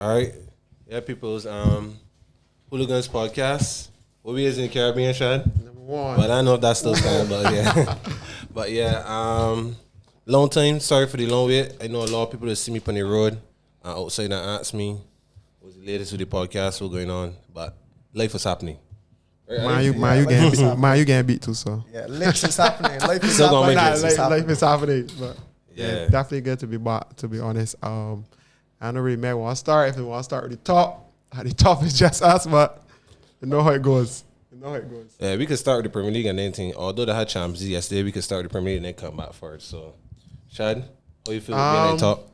All right. Yeah, people's Hooligans podcast. What we is in the Caribbean, Shad? Number one. But I don't know if that's still standing, but yeah. But yeah, long time. Sorry for the long wait. I know a lot of people that see me on the road outside that ask me what's the latest with the podcast, what's going on. But life is happening. You getting beat too, so. Yeah, life is happening. Life is Still gonna happening. make it. Life is happening, but Yeah. definitely good to be back, to be honest. I don't really matter where I start. If you want to start with the top is just us, but you know how it goes. Yeah, we could start with the Premier League and anything. Although they had Champions League yesterday, we could start with the Premier League and then come back for it. So, Shad, how you feel being at the top?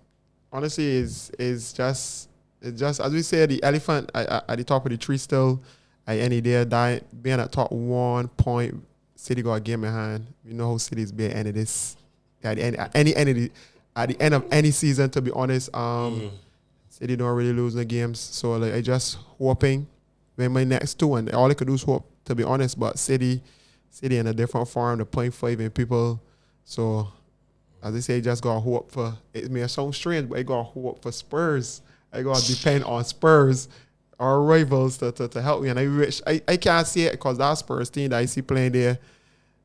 Honestly, it's just as we say, the elephant at the top of the tree still. Any day, being at top 1 point, City got a game in hand. You know how City's being end of this. At the end of any season, to be honest, City don't really lose the games. So like, I just hoping win my next two, and all I could do is hope, to be honest. But City in a different form, the 0.5 in people. So as I say, just got hope for. It may sound strange, but I got hope for Spurs. I got to depend on Spurs, our rivals, to help me. And I wish I can't see it because that Spurs team that I see playing there,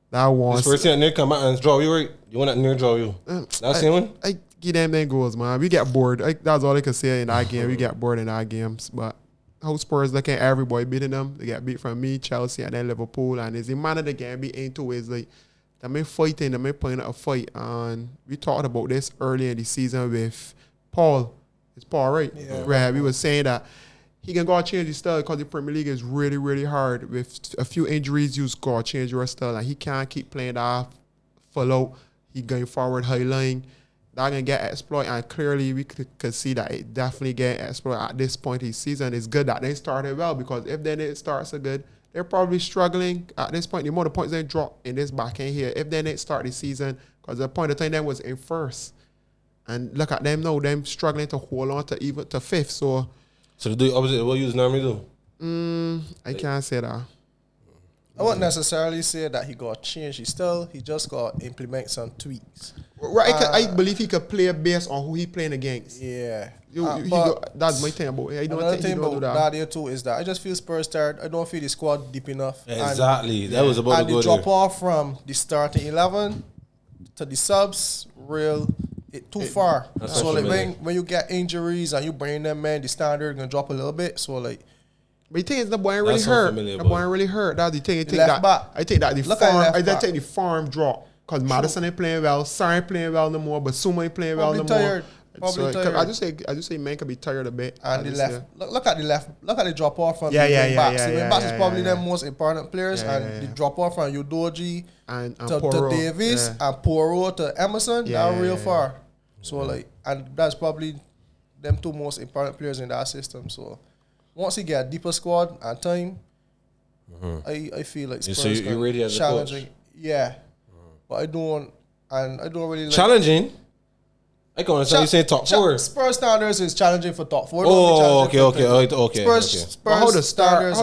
that wants. Spurs team near come out and draw you, right? You want that near draw you? That's the one. I give them goals, man. We get bored. That's all I can say in that game. We get bored in our games. But how Spurs looking at everybody beating them. They get beat from me, Chelsea, and then Liverpool. And it's the man of the game beat into ways like they're fighting, they're playing a fight. And we talked about this early in the season with Paul. It's Paul, right? Yeah. Right. We were saying that he can go and change his style because the Premier League is really, really hard. With a few injuries, you got to change your style. And he can't keep playing that full out. He going forward, high line. That going to get exploited. And clearly, we could see that it definitely get exploited at this point in the season. It's good that they started well because if they didn't start so good, they're probably struggling at this point. The more the points they drop in this back end here, if they didn't start the season, because the point of time they was in first. And look at them now, them struggling to hold on to even to fifth. So they do opposite of what you normally do? I can't say that. I wouldn't necessarily say that he got changed. He just got to implement some tweaks. Right, I believe he could play based on who he playing against. Yeah. That's my thing about it. I don't think he don't do that. There too is that I just feel Spurs tired. I don't feel the squad deep enough. Exactly. That was about to go the there. drop off from the starting 11 to the subs, too far. So like when you get injuries and you bring them in, the standard gonna drop a little bit. So like, but the thing is, the boy ain't really hurt. The boy ain't really hurt. That's the thing. I think that the farm drop because Madison ain't playing well. Sarr ain't playing well no more. But Suma ain't playing well no more. Probably tired. I just say man could be tired a bit. And the left, look at the left. Look at the drop off from the wing backs. The wing backs is probably the most important players. And the drop off from Udoji to Davies and Poro to Emerson, they're real far. So like, and that's probably them two most important players in that system. So once he get a deeper squad and time, I feel like Spurs you're ready as a challenging. coach? Yeah, but I don't really like Challenging. I can understand you saying top four. Spurs standards is challenging for top four. Oh, okay. Spurs how the start?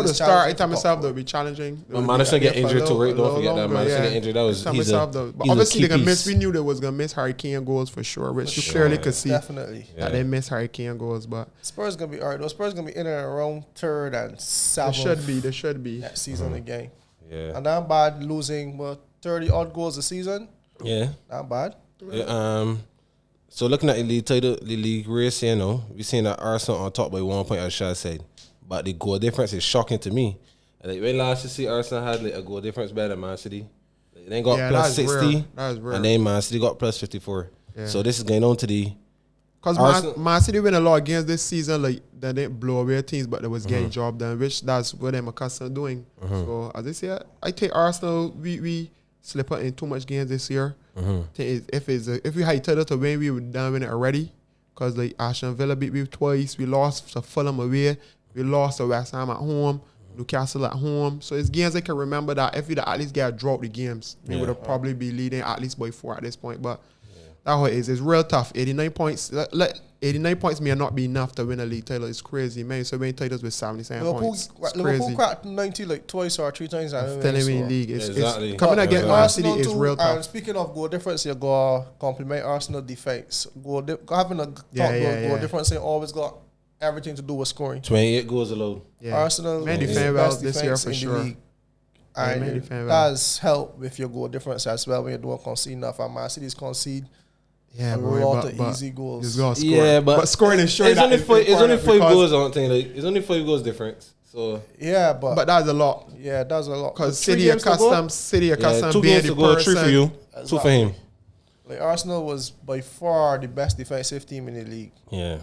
I tell myself myself they'll be challenging. But Madison get injured too, right? Don't forget that Madison get injured. That was but obviously they're gonna miss. We knew they was gonna miss Harry Kane goals for sure, which you clearly could see. Definitely that they miss Harry Kane goals, but Spurs gonna be alright. Those Spurs gonna be in and around third and seventh. They should be next season again. Yeah, and not bad losing 30 odd goals a season. Yeah, not bad. Yeah, so looking at the league title, the league race, we seen that Arsenal on top by 1 point, as Shad said. But the goal difference is shocking to me. Like when last you see Arsenal had like a goal difference better than Man City. They got plus 60, and then Man City got plus 54. Yeah. So this is going on to the because Man City win a lot of games this season. Like they didn't blow away teams, but they was getting job done, which that's what they're accustomed to doing. So as I say, I take Arsenal. We slip up in too much games this year. If we had title to win, we would done win it already. Because like Aston Villa beat me twice. We lost to Fulham away. We lost to West Ham at home. Newcastle at home. So it's games I can remember that if we at least get dropped the games, we would have probably be leading at least by 4 at this point. But that's how it is. It's real tough. 89 points. 89 points may not be enough to win a league title. It's crazy, man. So many titles with 77 points. Liverpool cracked 90 like twice or 3 times. I'm telling you, league. It's coming against Man City is real tough. And speaking of goal difference, you got to compliment Arsenal defense. Having a top goal difference, they always got everything to do with scoring. 28 goals alone. Yeah. Arsenal man defend well this year for sure. And it does help with your goal difference as well when you don't concede enough. And Man City's concede a lot of easy goals. Yeah, but scoring is sure. It's only 5 goals on thing. Like it's only 5 goals difference. So yeah, but that's a lot. Yeah, that's a lot. Because City accustomed 2 games to go, 3 for you, 2 for him. Like Arsenal was by far the best defensive team in the league. Yeah.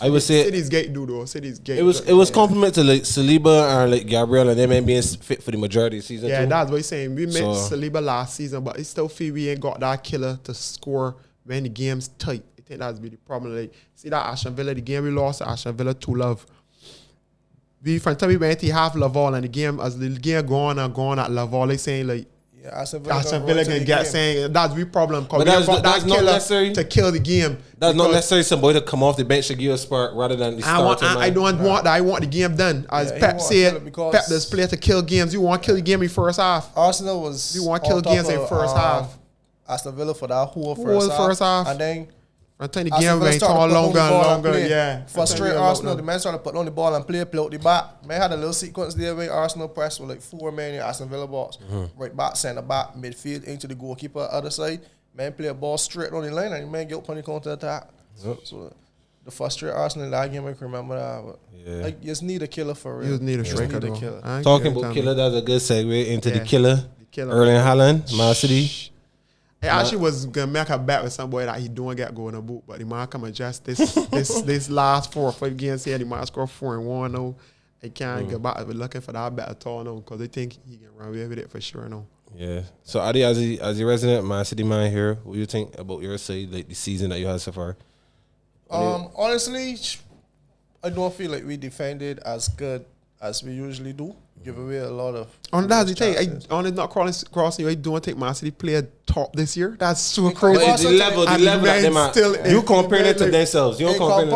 I would say City's gate do though. City's gate. It was compliment to like Saliba and like Gabriel and them ain't being fit for the majority of the season. Yeah, too. that's what he's saying. We met Saliba last season, but it's still feel we ain't got that killer to score when the game's tight. I think that's be the problem. Like see that Aston Villa, the game we lost to Aston Villa 2-0. We from time we went to half Laval and the game as the game going at Laval, they saying like Aston Villa can get saying that's the problem because that's not necessary to kill the game. That's not necessarily somebody to come off the bench to give a spark rather than the start. I don't want that. I want the game done. As Pep said, Pep does play to kill games. You want to kill the game in first half. Arsenal was you want to kill games in first half. Aston Villa for that whole first half. And then I think the game went on longer and longer. Yeah. Frustrate Arsenal. The man started putting on the ball and play out the back. Man had a little sequence there where Arsenal pressed with like 4 men in Aston Villa box. Right back, centre back, midfield, into the goalkeeper, other side. Man play a ball straight on the line and the man get up on the counter attack. So the frustrate Arsenal in that game, I can remember that. But like, you just need a killer for real. You just need a striker. Talking about killer, that's a good segue into the killer. Erling Haaland, Man City. He actually was gonna make a bet with somebody that he don't get going a boot, but he might come adjust this last 4 or 5 games here. He might score 4-1 now. He can't get back. We're looking for that bet at all now because they think he can run away with it for sure now. Yeah. So Adi, as a resident Man City man here, what do you think about your side, like the season that you had so far? Honestly, I don't feel like we defended as good as we usually do. Give away a lot of. On that, on it not crossing you. I don't think Man City played top this year. That's so crazy. The level that them at. You comparing it to themselves. You don't compare it.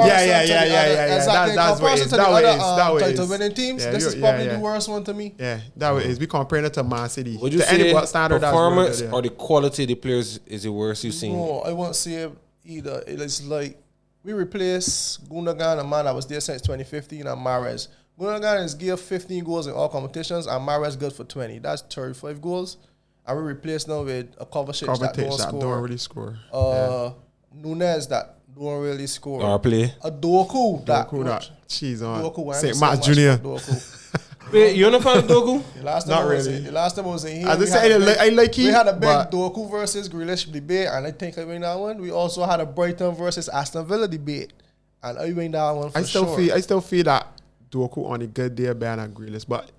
Yeah. That's what it is. That way is. Winning teams. This is probably the worst one to me. Yeah, that way is. We comparing it to Man City. Would you say performance or the quality of the players is the worst you've seen? No, I won't say it either. It's like we replaced Gundogan, a man that was there since 2015, and Mahrez. Gundogan is give 15 goals in all competitions, and Mahrez good for 20. That's 35 goals. And we replaced now with a Kovacic that don't really score. Nunez that don't really score. Our play. A Doku that. She's on. St. Matt Jr. Wait, you're not a fan of Doku? Not really. The last time I was in here, we had a big Doku versus Grealish debate, and I think I win that one. We also had a Brighton versus Aston Villa debate, and I win that one for sure. I still feel that Doku on a good day better than Grealish, but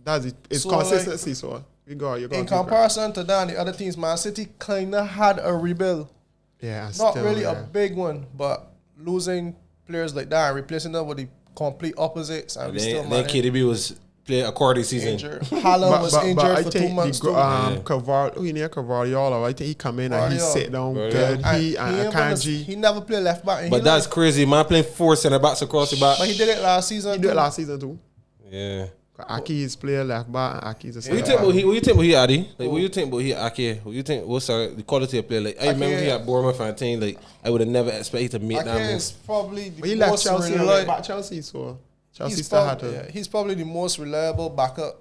that's it. It's consistency. Like, so you go. In comparison to that, the other teams, Man City kind of had a rebuild. Yeah, not really a big one, but losing players like that and replacing them with the complete opposites, and then KDB was playing a quarter season. Haaland was injured for 2 months. Carvalho, I think he come in and he sit down good. He and Akanji. He never played left back. But that's crazy. Man playing 4 center backs across the back. But he did it last season. He did it last season too. Yeah. Aki is player left back and Aki is a center back. What you think about he, Adi? Like, what you think about he, Aki? What you think? What's the quality of player? Like, I remember he at Bournemouth and thing. Like, I would have never expected to meet that. Aki is probably the he left Chelsea and back Chelsea, so Chelsea still had to. He's probably the most reliable backup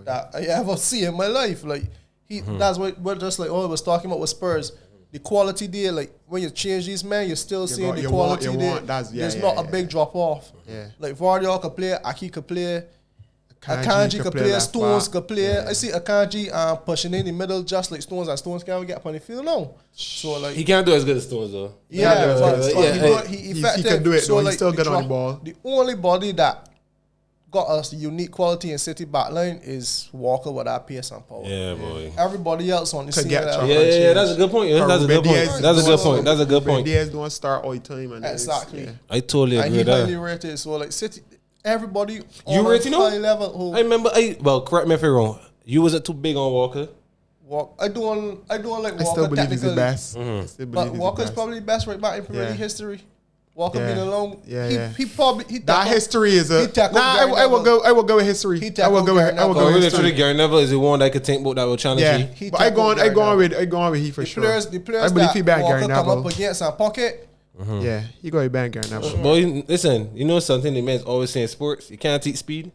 that I ever see in my life. Like that's what we're just like. I was talking about with Spurs. The quality there, like when you change these men, you're still seeing the quality there. There's not a big drop off. Yeah. Like Vardy could play, Aki could play, Akanji could play, Stones could play. Yeah. I see Akanji pushing in the middle just like Stones, and Stones can't get up on the field now. So like he can't do as good as Stones though. Yeah, but he can do it. So he's still good on the ball. The only body that got us the unique quality in City backline is Walker with that pace and power. Yeah, boy. Everybody else on the scene. Yeah, that's a good point. That's a good point. Diaz don't start all the time. Exactly. I totally agree with that. And he highly rated. So like City, everybody on a high level. I remember. Correct me if I'm wrong. You wasn't too big on Walker. I don't like Walker. I still believe he's the best. But Walker's probably the best right back in Premier League history. Walker being alone, he probably that history is a. I will go with history. I will go with history. Gary Neville is the one that I could think about that will challenge you. But I go on with he for sure. The players that Walker come up against and pocket, Yeah, he got a banker now. Boy, listen, you know something the man's always saying sports, you can't teach speed.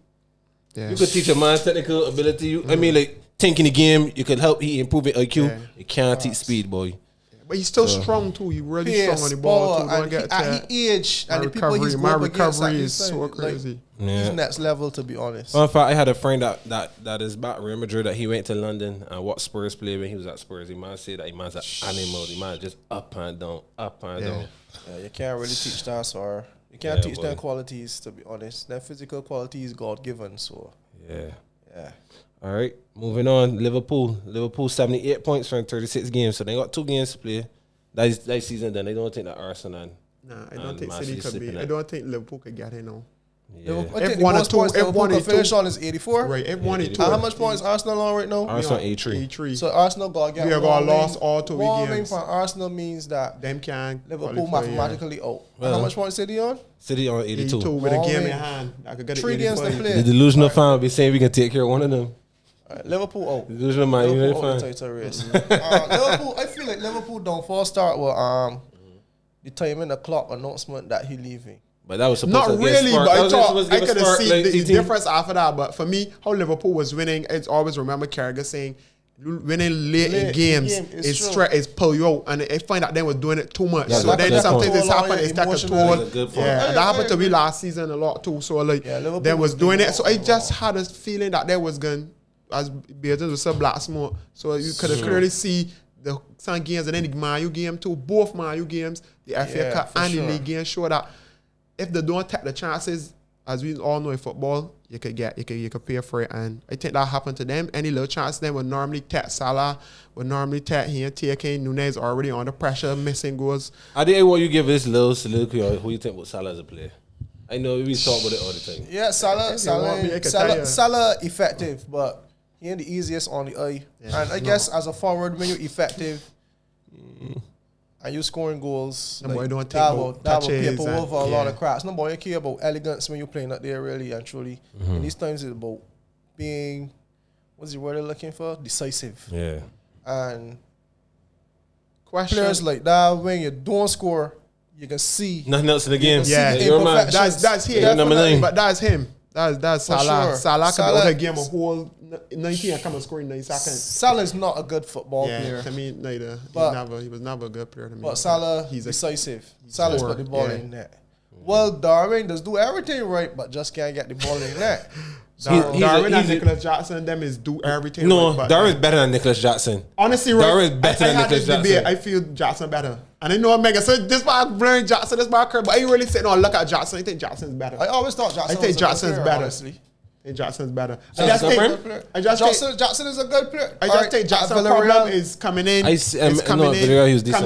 Yeah. You could teach a man's technical ability. I mean, like, thinking the game, you could help he improve his IQ. Yeah. You can't teach speed, boy. But he's still strong too. He's really strong on the ball too. And he aged, and the people he's my going against, recovery is so crazy. He's next level, to be honest. In fact, I had a friend that is back Real Madrid that he went to London and watched Spurs play when he was at Spurs. He might say that he man's an animal. He might just up and down. Yeah, you can't really teach that, sir. You can't teach their qualities, to be honest. Their physical qualities God given, so yeah. All right, moving on. Liverpool 78 points from 36 games, so they got 2 games to play. That season, then they don't think that Arsenal. Nah, I don't think City could be. I don't think Liverpool could get in now. Yeah. If one or two, if one or finish on is 84. Right, if one or two. How much points Arsenal on right now? Arsenal 83. So Arsenal got to get. We are going to lost all 2 games. Warming for Arsenal means that them can Liverpool mathematically out. Well, how much points City on? City on 82. With a game in hand. I could get 3 games to play. The delusional fan will be saying we can take care of one of them. Liverpool out. The delusional man, you know fine. Liverpool, I feel like Liverpool downfall start with the time in the clock announcement that he leaving. But that was supposed not to really, but I thought I could have seen like the difference after that. But for me, how Liverpool was winning, it's always remember Carragher saying winning late in games is pull you out, and I find that they were doing it too much. So then something that's happened is take a toll. Yeah, that happened to me last season a lot too. So like they was doing it. So I just had a feeling that they was going as Beatles was some black smoke. So you could have clearly see some games and then the Man U game too. Both Man U games, the FA Cup and the league game show that if they don't take the chances, as we all know in football, you could pay for it. And I think that happened to them. Any little chance they would normally take Salah, would normally take him, taking Nunez already under pressure, missing goals. I didn't want you give this little soliloquy on who you think about Salah as a player. I know we talk about it all the time. Yeah, Salah effective, but he ain't the easiest on the eye. Yeah, and I guess as a forward, when you're effective, and you scoring goals, no like, boy don't that will paper over a lot of cracks. No boy, you care about elegance when you're playing up there, really and truly. And these times it's about being, what's the word they're looking for? Decisive. Yeah. And players like that, when you don't score, you can see nothing else in the game. Yeah, you're man. That's him. Number 9. But that's him. That's Salah. Sure. Salah can hold a game a whole 19 and come and score in 9 seconds. Salah's not a good football player. To me, neither. He was never a good player to me. But Salah, he's decisive. Salah's put the ball in net. Well, Darwin does do everything right, but just can't get the ball in net. Darwin and Nicholas Jackson, them is do everything right. No, Darwin's better than Nicholas Jackson. Honestly, Darwin's better than Nicholas Jackson. I feel Jackson better. And I know Mega said this why I'm blurring Jackson, this why I curve, but I ain't really sitting on look at Jackson. I think Jackson's better. I always thought Jackson I think Jackson's player, better. Honestly. I think Jackson's better. Jackson is a good player. I just think Jackson's problem is coming in. Coming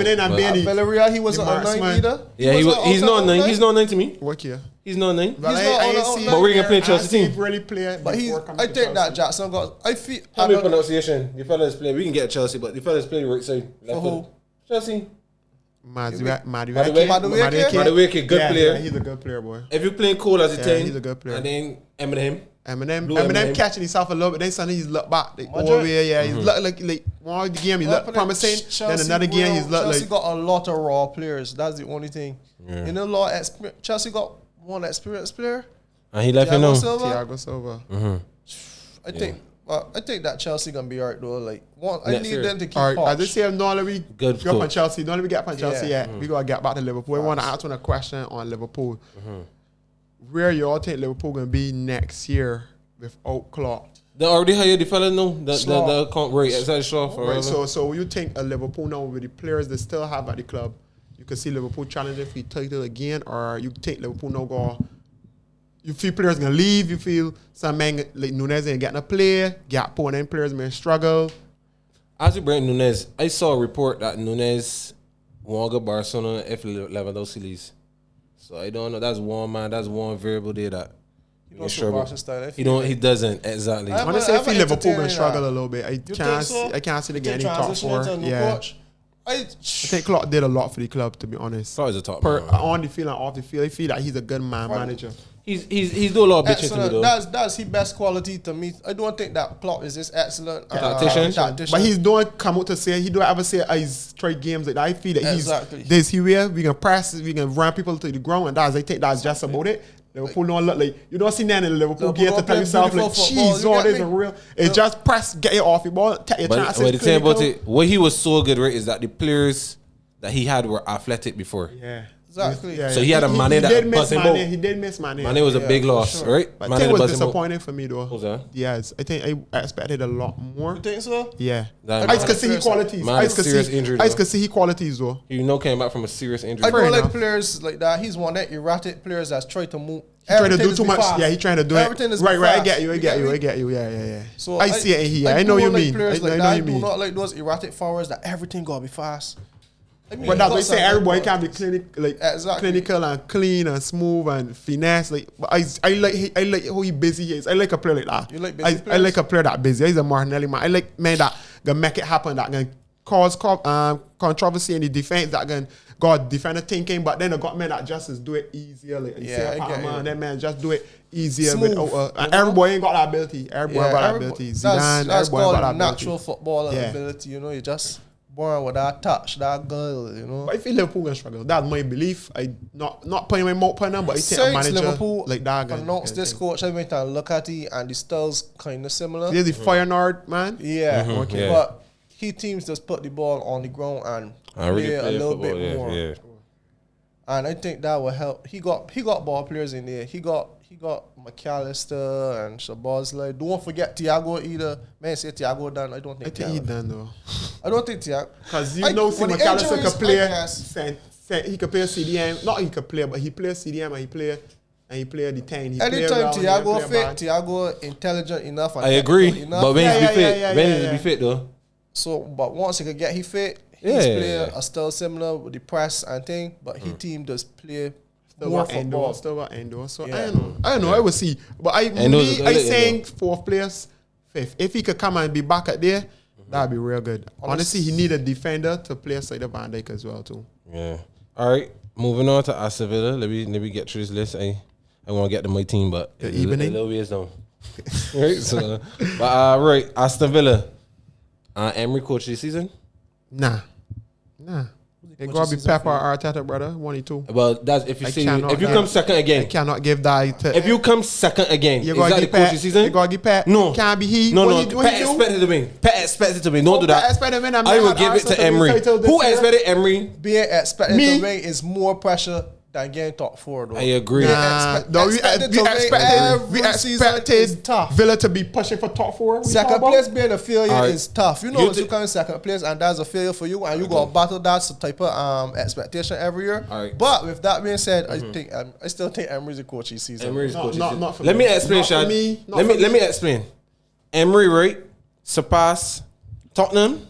in and being Villarreal, he wasn't a 9 either. Yeah, he's not 9. He's not 9 to me. What year? He's not 9. But we're gonna play Chelsea team. Really play. But I think that Jackson got. I feel. How many pronunciation? The fellas play. We can get Chelsea, but the fellas play right side. For who? Chelsea. Madueke, good player. Yeah, he's a good player, boy. If you playing Cole as a 10, he's a good player. And then Eminem catching himself a little bit. Then suddenly he's look back. He's look like one of the game he look promising. Then another game he's look like. Chelsea got a lot of raw players. That's the only thing. Yeah. You know, Chelsea got one experienced player. And he left him on. Thiago Silva. I think that Chelsea gonna be alright though. Like, I need them to keep. Alright, I just say no. Let me go on Chelsea. Don't let me get up on Chelsea yet. We gotta get back to Liverpool. I want to ask one a question on Liverpool. Where y'all think Liverpool gonna be next year without Klopp? They already hired the fella now. The right, exactly Shaw. Right. So you think a Liverpool now with the players they still have at the club, you can see Liverpool challenging for the title again, or you think Liverpool now go? You feel players gonna leave? You feel some men like Nunez ain't getting a play? Gakpo and them players may struggle. As you bring Nunez, I saw a report that Nunez won't go Barcelona if Lewandowski leaves. So I don't know. That's one man. That's one variable there that you don't sure Barca style. He doesn't exactly. Honestly, I feel Liverpool gonna struggle a little bit. I can't see the game top 4. Yeah. I think Klopp did a lot for the club, to be honest. Klopp is a top man. On the field and off the field, I feel that he's a good manager. He's doing a lot of bitching to me though. That's his best quality to me. I don't think that Klopp is this excellent tactician. But he don't come out to say, he don't ever say he's trade games like that. I feel that he's here, we can press, we can run people to the ground, and I think that's just about it. Liverpool don't look like, you don't see that in the Liverpool game to tell yourself like, jeez, all this is real. It's just press, get it off your ball, take your chances. But the thing about it, what he was so good, right, is that the players that he had were athletic before. Yeah. Exactly. So he had a Mane that buzzing ball. He did miss Mane. Mane was a big loss, sure. right? But it was disappointing for me though. Who's that? Yes, I think I expected a lot more. You think so? Yeah. I could see his qualities. I could see his qualities though. You know, came back from a serious injury. I don't like players like that. He's one of that erratic players that's trying to move. He's trying to do too much. Yeah, he's trying to do everything it. Is right. I get you. Yeah. So I see it here. I know you mean. I do not like those erratic forwards that everything gotta be fast. But that's what I say. Everybody can be clinical and clean and smooth and finesse. Like, but I like how he busy he is. I like a player like that. You like busy I like a player that busy. He's a Martinelli man. I like man that can make it happen. That can cause controversy in the defense. That can defender thinking. But then I got men that just do it easier. Like that man just do it easier. And everybody ain't got that ability. Everybody got that ability. Zidane, that's called that natural football ability. You know, you just born with that touch, that goal, you know. But I feel Liverpool gonna struggle. That's my belief. I not putting my mouth on them, but I think a manager Liverpool like that. Announced this coach. I went and look at it, and the styles kind of similar. He's the Feyenoord man. Yeah, okay. But he teams just put the ball on the ground and play a little bit more. Yeah. And I think that will help. He got ball players in there. He got McAllister and Szoboszlai. Don't forget Thiago either. Man, say Thiago done. I think he done though. I don't think Thiago. Because see McAllister could play. He could play CDM. Not he could play, but he plays CDM and he play the 10. Anytime Thiago fit, Thiago intelligent enough. And I agree. Enough. But when he's fit, when he's be fit though. So, but once he could get fit, his player are still similar with the press and thing. But his team does play. Still got Endo. So I don't know. I will see. But I saying fourth place, fifth. If he could come and be back at there, that'd be real good. Honestly, he need a defender to play aside the Van Dijk as well too. Yeah. All right. Moving on to Aston Villa. Let me get through this list. I want to get to my team, but it's a little ways down. Right. So, but right, Aston Villa. Emery coach this season? Nah. It gotta be Pep or Arteta, brother. 1 or 2. Well, that's if you come second again. I cannot give that. If you come second again, is that the coach this season? You gotta give Pep. No, can't be he. No. Pep expected to win. Pep expected to win. Don't do that. I will give it to Emery. Who expected Emery? Being expected to win is more pressure than getting top 4 though. I agree. We expected Villa to be pushing for top 4. Second place being a failure is tough. You know you come in second place and that's a failure for you, and you got to battle that type of expectation every year. But with that being said, I still think Emery's a coach this season. Emery's coach. Not for Let me explain, Shad. Let me explain. Emery, right, surpassed Tottenham,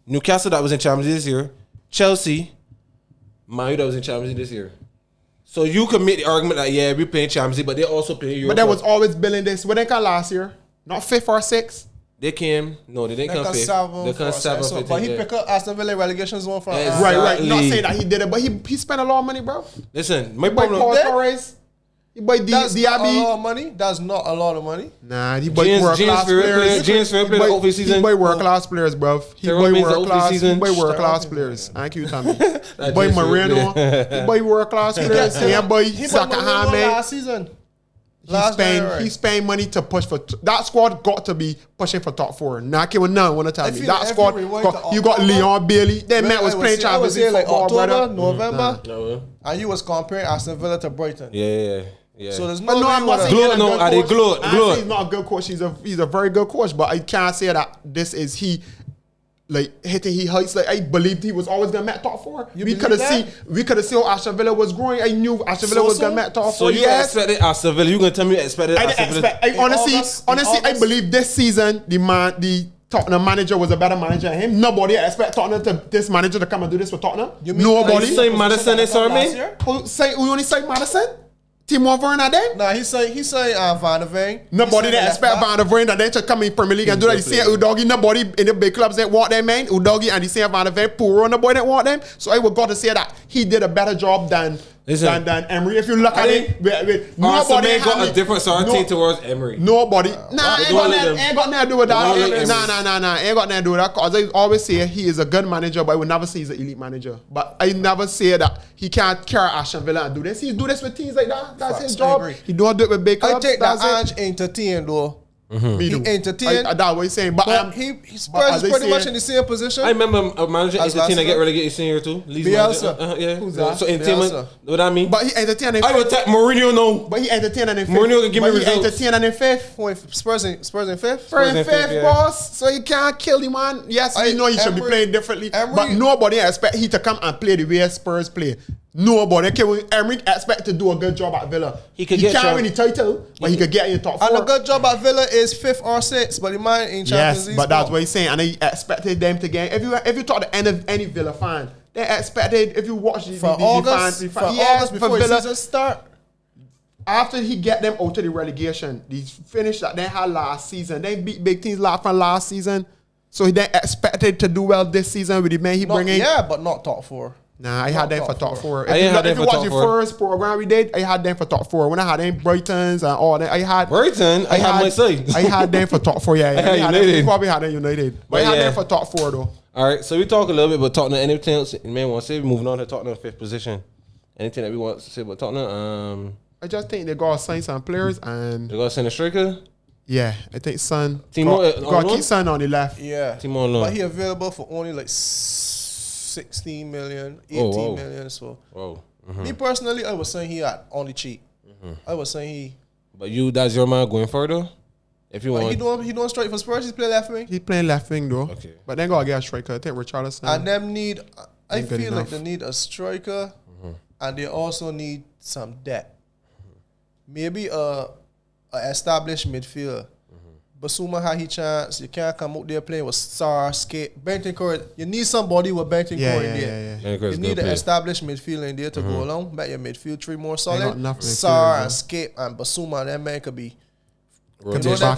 Newcastle that was in Champions League this year, Chelsea, Man U that was in Champions League this year. So you can make the argument that we playing Champions League, but they also playing Europe. But there was always building this. When they come last year, not 5th or 6th. They came. No, they didn't come 5th. They come 7th. But he picked up Aston Villa relegation zone from. Right. Not saying that he did it, but he spent a lot of money, bro. Listen, my problem. Paul Torres. He bought That's not a lot of money. That's not a lot of money. Nah, he bought world-class players. James Fair played off season. He bought world-class players, bro. He bought world-class players. Thank you, Tommy. He bought Moreno. He bought world-class players. He bought Saka last season. He's paying money to push for that squad. Got to be pushing for top 4. Nah, I want to tell me that squad. You got Leon Bailey. That man was playing Champions League like October, November, and you was comparing Aston Villa to Brighton. Yeah. So there's no. I'm not saying Gloat. He's not a good coach. He's a very good coach, but I can't say that this is he. Like hitting he heights, like I believed he was always gonna make top 4. We could have seen how Aston Villa was growing. I knew Aston Villa was gonna make top 4. So you expected Aston Villa? You gonna tell me you expected? Honestly, I believe this season the Tottenham manager was a better manager than him. Nobody expect this manager to come and do this for Tottenham. Nobody. You say Madison is sorry me? We only say Madison. Timo Werner then? Nah, he say Van der Ven. Nobody that expect Van der Ven that they to come in Premier League and do that. He say Udogie, nobody in the big clubs that want them, man. Udogie and he say Van der Ven, poor nobody that want them. So I would got to say that he did a better job than Emery. If you look at it, nobody got a different team towards Emery. Nobody. Ain't got nothing to do with that. Ain't got nothing to do with that. Because I always say he is a good manager, but I would never say he's an elite manager. But I never say that he can't carry Aston Villa and do this. He do this with teams like that. That's his job. He don't do it with big clubs. I take that Ange entertained though. He entertained. That's what he's saying. But Spurs is pretty much in the same position. I remember a manager entertained and get relegated senior too. Bielsa. Yeah. Who's that? So entertainment. What I mean? But he entertained in I would take Mourinho no. But he entertained in fifth. Mourinho can give me results. He entertained in fifth. Spurs in fifth? Spurs in fifth, boss. So you can't kill the man. Yes, we know he should be playing differently. But nobody expect he to come and play the way Spurs play. Nobody can. Emery expect to do a good job at Villa. He can't win the title, but he could get in the top 4. And a good job at Villa is 5th or 6th, but he might in Champions League. Yes, but that's what he's saying. And he expected them to get. If you talk to any Villa fan, they expected. If you watch the August before the season start. After he get them out of the relegation, they finished that they had last season. They beat big teams from last season, so he then expected to do well this season with the man he bring in. Yeah, but not top 4. Nah, I had them for top 4. If you watch the first program we did, I had them for top 4. When I had them Brightons and all that, I had my say. I had them for top 4. Yeah, I had United. You probably had them United, but I had them for top 4 though. All right, so we talk a little bit about Tottenham. Anything else you may want to say? Moving on to Tottenham 5th position. Anything that we want to say about Tottenham? I just think they got to sign some players and they got to sign a striker. Yeah, I think Son. Got to keep Son on the left. Yeah, Timo on loan. But he available for only like 16 million, 18 million. So, me personally, I was saying he had only cheap. I was saying he. But that's your man going further. If you want, he don't strike for Spurs. He's playing left wing. He's playing left wing though. Okay. But then gotta get a striker. I think Richarlison. And them need. I feel like they need a striker, and they also need some depth. Maybe a established midfielder. Basuma had his chance. You can't come out there playing with Sarr, Skate, Bentancur. You need somebody with Bentancur in there. Yeah. You need an established midfielder in there to go along. Make your midfield 3 more solid. Sarr and Skate and Basuma, that man could be rotational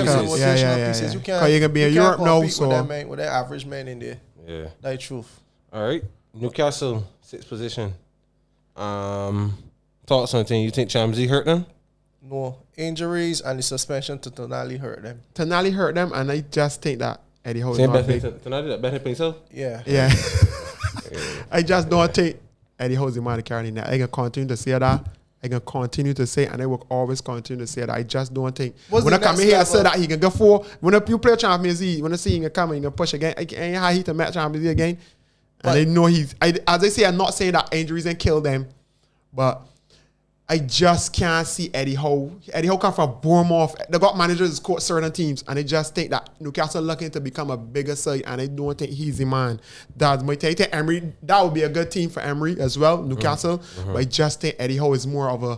pieces. You can't be in Europe now. So with that average man in there. Yeah, that's truth. All right, Newcastle 6th position. Thoughts on thing? You think Champions League hurt them? No, injuries and the suspension to Tonali hurt them. Tonali hurt them, and I just think that Eddie Howe is not big. Tonali that better than himself? Yeah. I just don't think Eddie Howe is the man to carry that. I can continue to say that. I can continue to say, and I will always continue to say that. I just don't think when I come here, I say that he can go for. When you play Champions League, when I see he can come and he can push again, I ain't how he to match Champions League again. And I know as I say, I'm not saying that injuries and kill them, but I just can't see Eddie Howe. Eddie Howe come from Bournemouth. They got managers who coach certain teams, and I just think that Newcastle looking to become a bigger side, and I don't think he's the man. That's my take. Emery, that would be a good team for Emery as well, Newcastle. But I just think Eddie Howe is more of a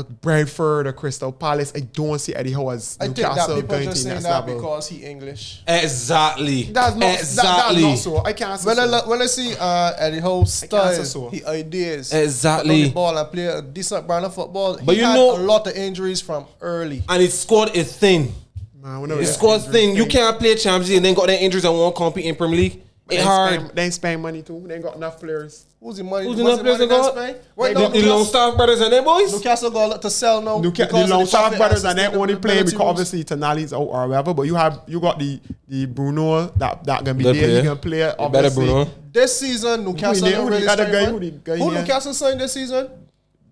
Brentford or Crystal Palace. I don't see Eddie Howe as Newcastle going to the next level. Because he English. Exactly. That's not so. I can't say when I see Eddie Howe's style, his ideas, exactly, the ball and play a decent brand of football. But he had a lot of injuries from early, and his squad is thin. His squad thin. You can't play Champions League and then got their injuries and won't compete in Premier League. It's hard. They ain't spend money too. They ain't got enough players. Who's the money? Who's enough players they got? The Longstaff brothers and them boys? Newcastle got a lot to sell now. The Longstaff brothers and them only play because obviously Tonali's out or whatever. But you got the Bruno that gonna be there. He can play obviously. Better Bruno. This season Newcastle who Newcastle signed this season?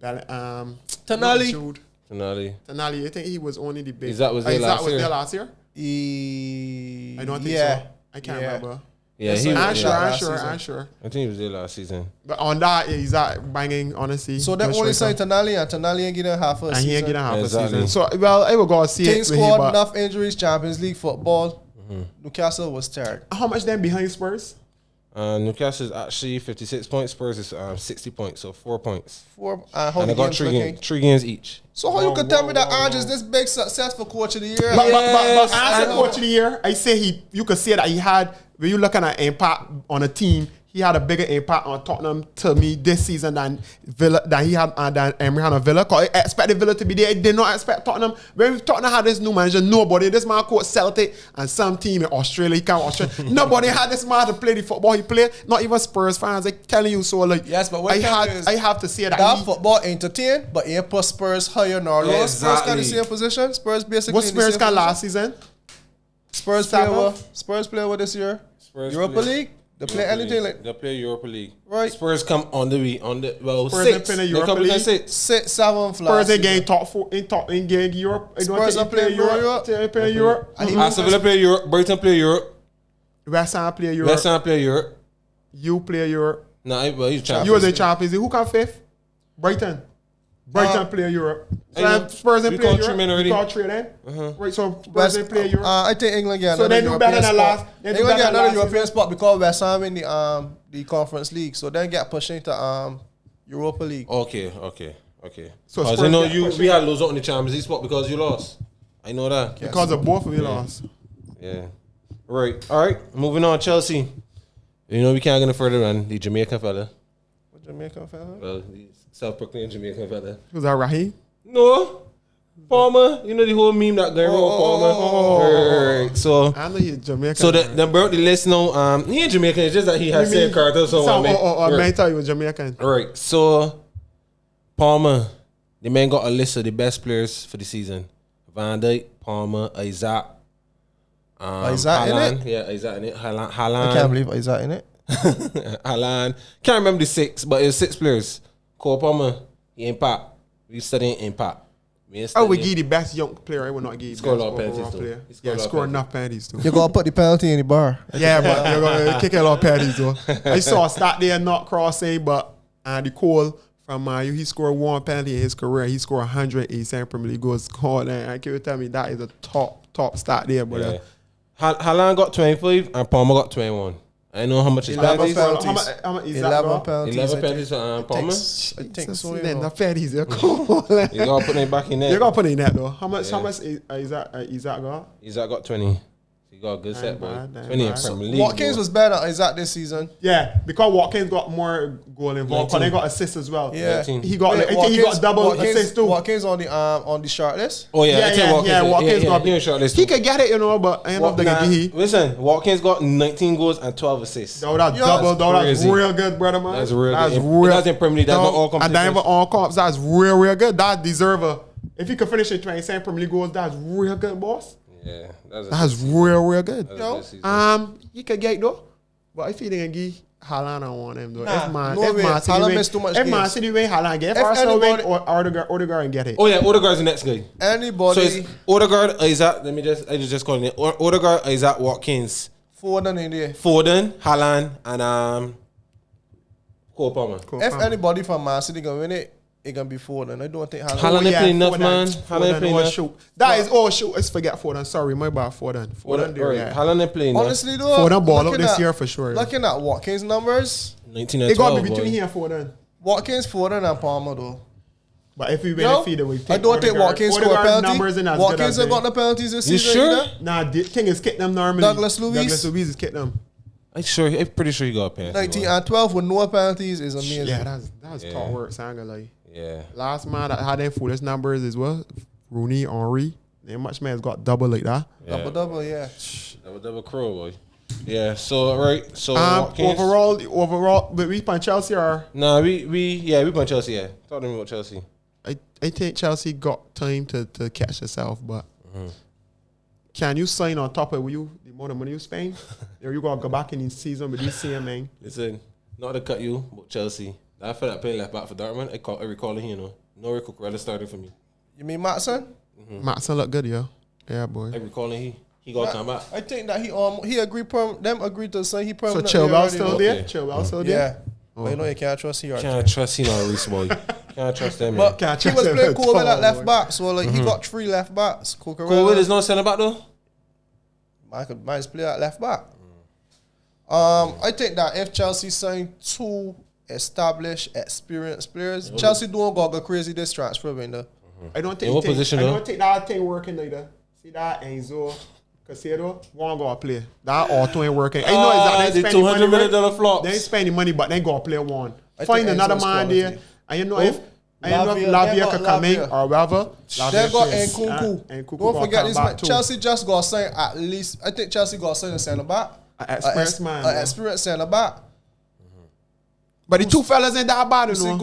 Tonali. I think he was only the big. Is that was there last year? I don't think so. I can't remember. Yeah, I'm sure. I think he was there last season. But on that, he's banging, honestly. So they only signed Tonali, and Tonali ain't getting half a season. And he ain't getting half a season. So, well, I will go see it. Team squad, enough injuries, Champions League football. Newcastle was tired. How much then behind Spurs? Newcastle is actually 56 points. Spurs is 60 points, so 4 points. And they got 3 games each. So how you could tell me that Ange is this big successful coach of the year? But Ange coach of the year, I say you could say that he had, when you looking at impact on a team, he had a bigger impact on Tottenham to me this season than Villa, than he had than Emery had on Villa. Because I expected Villa to be there. I did not expect Tottenham. When Tottenham had this new manager, nobody. This man coached Celtic and some team in Australia. He came Australia. Nobody had this man to play the football he played. Not even Spurs fans. I'm telling you so. Like yes, but I have to say that football entertained, but he put Spurs higher nor lower. Spurs got the same position. Spurs basically. What Spurs got last season? Spurs play what this year? Europa League. They play anything like they play Europa League. Right. Spurs come on the Spurs six. They Europa League. Six, 7 Spurs in game top 4 in game Europe. Spurs are playing Europe. They play Europe. Aston Villa play Europe. Brighton play Europe. West Ham play Europe. West Ham play Europe. You play Europe. No, he's champions. You was in Champions League. Who come fifth? Brighton play Europe. So Spurs in play Europe. You call 3 then? Right, so Spurs in play Europe. I think England get so another they do better than last. England get another European spot because West Ham in the Conference League. So then get pushed into Europa League. Okay. So I know we had lose out in the Champions League spot because you lost. I know that. Because of both of you lost. Yeah. Right. All right. Moving on. Chelsea. You know we can't get no further run. The Jamaican fella. What Jamaican fella? Well, the self-proclaimed Jamaican fella. Was that Raheem? No. Palmer. You know the whole meme that going around Palmer. Right. So I know he's Jamaican. So the bro the list now. He ain't Jamaican. It's just that he has same character. So I thought he was Jamaican. Right. So Palmer, the man got a list of the best players for the season. Van Dijk, Palmer, Isaac. Isaac in it? Yeah, Isaac in it. Haaland. I can't believe Isaac in it. Haaland. Can't remember the 6, but it was 6 players. Cole Palmer, he impact. We studying impact. I would give the best young player. I would not give the score best a lot of penalties player. Too. Yeah, score enough penalties too. You're going to put the penalty in the bar. Yeah, but you're going to kick a lot of penalties though. I saw a stat there not crossing, but the Cole from he scored 1 penalty in his career. He scored 187 Premier League goals. God, I can't tell me that is a top stat there, but. Yeah. Haaland got 25 and Palmer got 21. I know how much is 11 penalties. penalties. How much is 11 penalties. 11 penalties for Palmer. I think so. Then the penalties, You gotta put it back in there. You gotta put it in that though. How much is that got? Isaac got 20. He got a good set, boy. 20 in Premier League. Watkins was better than Isaac this season. Yeah, because Watkins got more goal involved. Because they got assists as well. Yeah, he got. I think he got double assists too. Watkins on the short list. Oh yeah, Watkins got he short list. He could get it, but I don't know if they can get Listen, Watkins got 19 goals and 12 assists. That's double. That's real good, brother, man. That's real good. That's in Premier League. That's not all competitions. And even all comps. That's real good. That deserve if he could finish in 27 Premier League goals, that's real good, boss. Yeah, that's real good. You could get it though, but if he didn't give Haaland, I want him though. If Man City win, Haaland get. If Arsenal win, Odegaard and get it. Oh yeah, Odegaard's the next guy. Anybody? So it's Odegaard, Isaac. I just call it Odegaard, Isaac, Watkins, Foden in there. Foden, Haaland, and Cole Palmer. If anybody from Man City gonna win it, it gonna be Foden. I don't think Haaland ain't playing enough, man. Haaland playing enough. Shoot. That is all shoot. Let's forget Foden. Sorry, my bad. Foden. Haaland ain't playing enough. Honestly though, Foden ball up this year for sure. Looking at Watkins' numbers, 19 and 12. It got to be between here and Foden. Watkins, Foden, and Palmer though. But if we win the we I don't think Watkins scored penalties. Watkins have got the penalties this season. You sure? Nah, the thing is kick them normally. Douglas Luiz is kick them. I'm pretty sure he got a penalty. 19 and 12 with no penalties is amazing. Yeah, that's top work. So I'm gonna lie. Yeah. Last man that had them foolish numbers as well. Rooney, Henry. Ain't much man's got double like that. Yeah. Double, yeah. Double crow, boy. Yeah. So right. So overall, but we punch Chelsea or? Nah, we punch Chelsea. Yeah. Talk to me about Chelsea. I think Chelsea got time to catch itself, but can you sign on top of you the amount of money you spend? Or you gotta go back in the season with this same man? Listen, not to cut you, but Chelsea. I feel like playing left back for Dortmund. I recall him, No Cucurella starting for me. You mean Matson? Matson look good, yo. Yeah, boy. I recall he got to come back. I think that he agreed to sign he permanently. So Chilwell still there? Chilwell still there? Yeah. But you know you can't trust him. Can't trust him on Reece, boy. Can't trust them, man. But he was playing Colville at left back, so he got 3 left backs. Colville is not centre back though? Might play at left back. I think that if Chelsea signed 2 established, experienced players, Chelsea don't go crazy this transfer window. I don't think that thing working either. See that Enzo, Casado, won't go play. That auto ain't working. I know exactly. The $200 million flop. They ain't spending money, but they go play one. Find another man there. And you know if Lavia can come in or whatever. They got Nkunku. Don't forget this man. Chelsea just got to sign at least. I think Chelsea got to sign a centre back. An experienced centre back. But the two fellas ain't that bad, you know.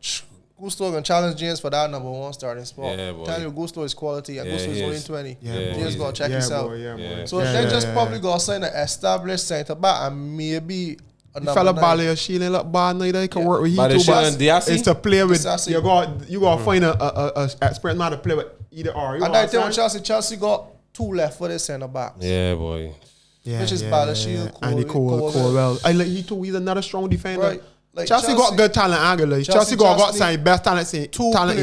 See Gusto gonna challenge James for that number 1 starting spot. Yeah, tell you, Gusto is quality and Gusto is only 20. James gonna check himself. So they just probably gonna sign an established centre back and maybe the fella Bale Sheelan look bad neither. He can work with him too, but it's to play with. You gotta find a experienced man to play with either or. And I tell you, Chelsea got 2 left for their centre backs. Yeah, boy. Which is Bale Sheelan and Colwell. I like he too. He's another strong defender. Right. Like Chelsea got good talent, angle. Chelsea got some best talent in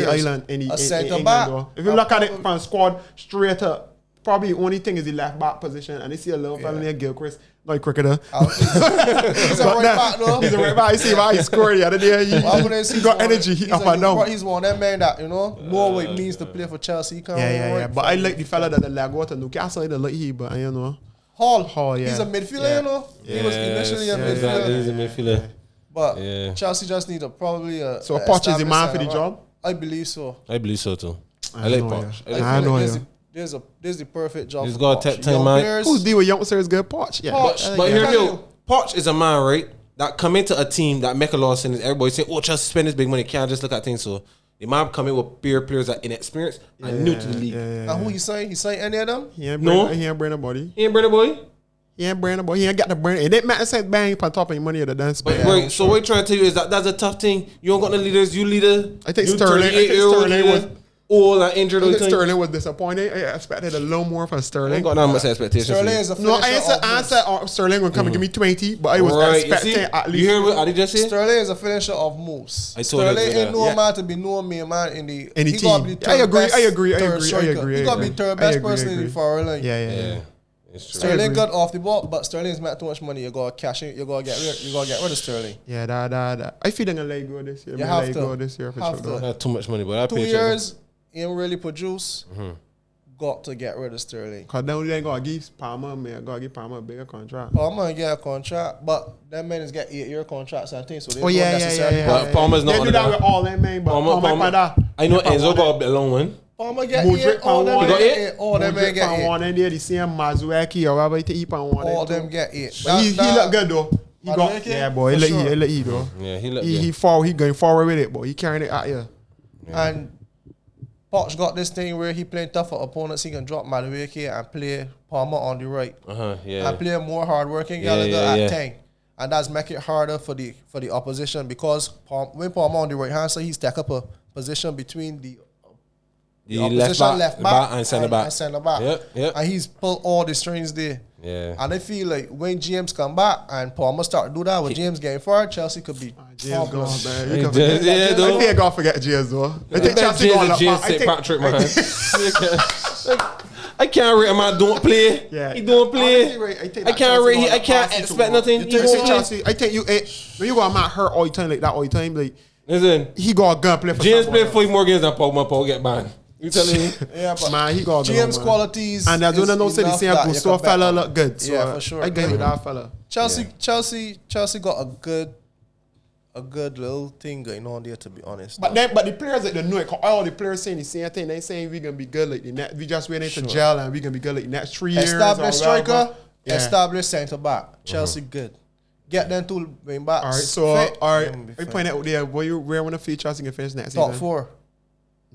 Ireland in England. If you look at it from squad straight up, probably the only thing is the left back position, and they see a little fella near Gilchrist, not a cricketer. He's a right back though. He's a right back. You see why he scored the other day. He got energy. He up and down. He's one of them men that more what it means to play for Chelsea. Yeah. But I like the fella that the leg out to Newcastle. I don't like he, but you know. Hall. He's a midfielder, you know. He was initially a midfielder. He's a midfielder. But Chelsea just need probably a. So Poch is the man for the job? I believe so. I believe so too. I like Poch. I know. There's the perfect job. He's got a time man. Who's deal with youngsters? Good Poch. Yeah. But hear me, Poch is a man, right? That come into a team that make a lot of sense. Everybody say, "Oh, Chelsea spend this big money." Can't just look at things. So the man come in with players that inexperienced and new to the league. And who he saying? He saying any of them? He ain't bring nobody. He ain't bring nobody. He ain't brand boy. He ain't got the brand. It didn't matter say bang on top of your money or the dance. Right. So what I'm trying to tell you is that's a tough thing. You don't got no leaders. You leader. I think Sterling was old and injured. I think Sterling was disappointed. I expected a little more from Sterling. I ain't got that much expectation. Sterling is a finisher. No, I said Sterling would come and give me 20, but I was expecting at least. You hear what I did just say? Sterling is a finisher of moves. Sterling ain't no man to be no man in the team. I agree. He got to be third best person in the forward line. Yeah. Sterling got off the ball, but Sterling's made too much money. You gotta cash it. You gotta get rid of Sterling. Yeah, that. I feel gonna let go this year. You have to go this year for sure. Not too much money, but I 2 years ain't really produce. Got to get rid of Sterling. Cause then we ain't gotta give Palmer. Man, gotta give Palmer a bigger contract. Palmer get a contract, but them men is get 8-year contracts and things. So they necessarily. But Palmer's not. They do that with all them men, but Palmer. I know Enzo got a long one. Palmer get it. All them get it. One and there the same Mazuaki or whatever he pan one. All them get it. He look good though. He got boy. He look though. Yeah, he look. He going forward with it, boy. He carrying it out here. And Poch got this thing where he playing tougher opponents. He can drop Madueke and play Palmer on the right. And play more hardworking Gallagher at 10. And that's make it harder for the opposition because when Palmer on the right hand side, he stack up a position between the opposition left back and centre back. Yep. And he's pulled all the strings there. Yeah. And I feel like when James come back and Palmer start to do that with James getting forward, Chelsea could be James gone, man. I think I forget James though. I think Chelsea gone James St. Patrick, man. I can't rate a man don't play. He don't play. I can't rate. I can't expect nothing. Chelsea. I think when you got a man hurt all the time like that all the time, like listen, he got a gun play for James play 4 more games than Paul get banned. You telling me? Yeah, but man, he got James qualities. And I don't know say the same Gusto fella look good. So yeah, for sure. I get with that fella. Chelsea got a good little thing going on there, to be honest. But the players that they know it, all the players saying the same thing. They saying we gonna be good like the next. We just waiting to gel and we gonna be good like the next 3 years. Established striker, established centre back. Chelsea good. Get them two wing backs. All right, so I point out there. Where want to feature Chelsea can finish next top season? 4.